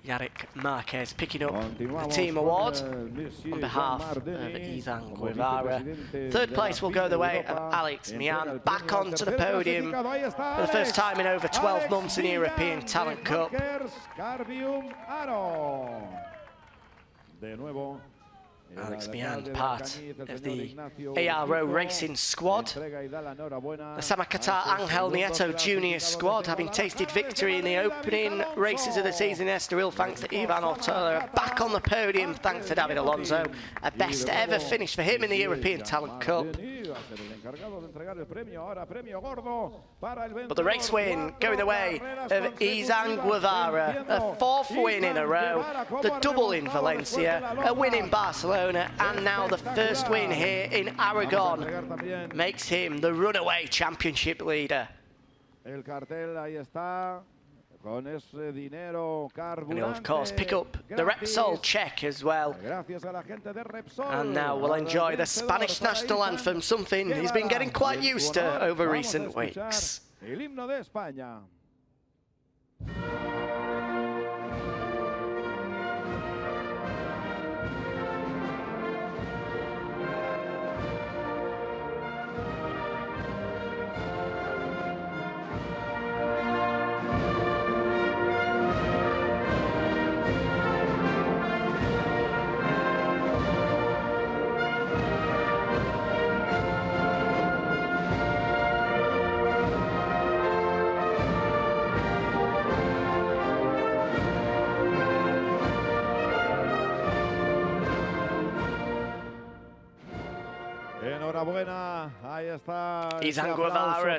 Yarek Marquez picking up the team award on behalf of Izan Guevara. 3rd place will go the way of Alex Millán, back onto the podium for the first time in over 12 months in the European Talent Cup.
Karbium Aro.
Alex Millán, part of the ARO racing squad. The Qatar Ángel Nieto Jr. squad, having tasted victory in the opening races of the season in Estoril thanks to Ivan Ortola, back on the podium thanks to David Alonso. A best ever finish for him in the European Talent Cup. But the race win going the way of Izan Guevara, a 4th win in a row, the double in Valencia, a win in Barcelona, and now the first win here in Aragon makes him the runaway championship leader. And he'll of course pick up the Repsol cheque as well. And now we'll enjoy the Spanish national anthem, something he's been getting quite used to over recent weeks.
Enhorabuena. Ahí está.
Izan Guevara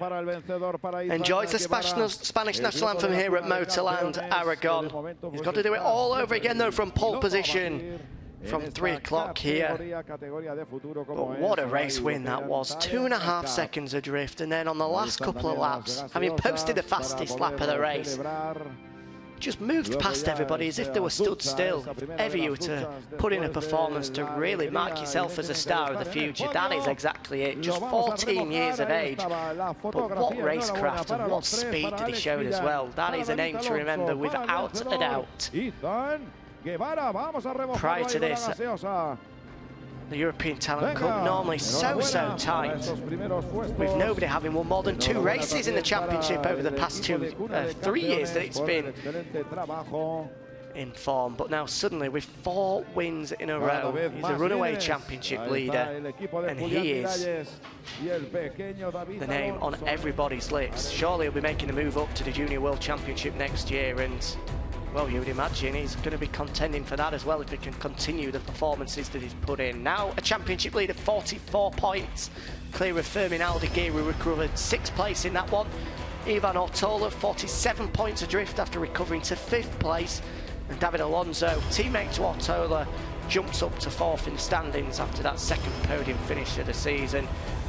enjoys the Spanish national anthem here at MotorLand Aragon. He's got to do it all over again though from pole position from 3 o'clock here. But what a race win that was. 2.5 seconds adrift, and then on the last couple of laps, having posted the fastest lap of the race, just moved past everybody as if they were stood still. If ever you were to put in a performance to really mark yourself as a star of the future, that is exactly it. Just 14 years of age, but what racecraft and what speed did he show as well. That is a name to remember without a doubt. Prior to this, the European Talent Cup normally so tight, with nobody having won more than 2 races in the championship over the past 3 years that it's been in form. But now suddenly with 4 wins in a row, he's a runaway championship leader, and he is the name on everybody's lips. Surely he'll be making a move up to the Junior World Championship next year, and well, you would imagine he's going to be contending for that as well if he can continue the performances that he's put in. Now a championship lead of 44 points, clear of Fermin Aldeguer, who recovered 6th place in that one. Ivan Ortola 47 points adrift after recovering to 5th place, and David Alonso, teammate to Ortola, jumps up to 4th in the standings after that 2nd podium finish of the season,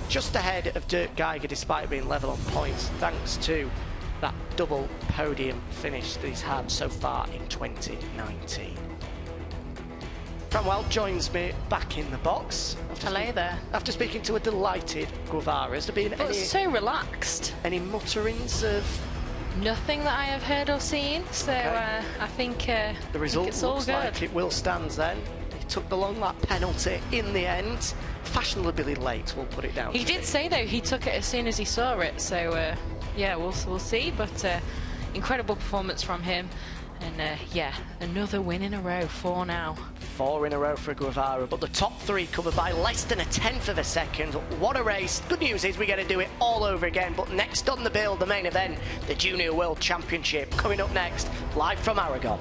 just ahead of Dirk Geiger despite being level on points thanks to that double podium finish that he's had so far in 2019. Cranwell joins me back in the box.
Hello there.
After speaking to a delighted Guevara, has there been any...
so relaxed.
Any mutterings of...
Nothing that I have heard or seen, so okay. I think
the result
it's all
looks
good.
like it will stand then. He took the long lap penalty in the end. Fashionably late, we'll put it down.
He did say though he took it as soon as he saw it, so yeah, we'll see. But incredible performance from him, and yeah, another win in a row. 4 now. 4 in a row for Guevara, but the top 3 covered by less than 1/10 of a second. What a race. Good news is we get to do it all over again, but next on the bill, the main event, the Junior World Championship, coming up next, live from Aragon.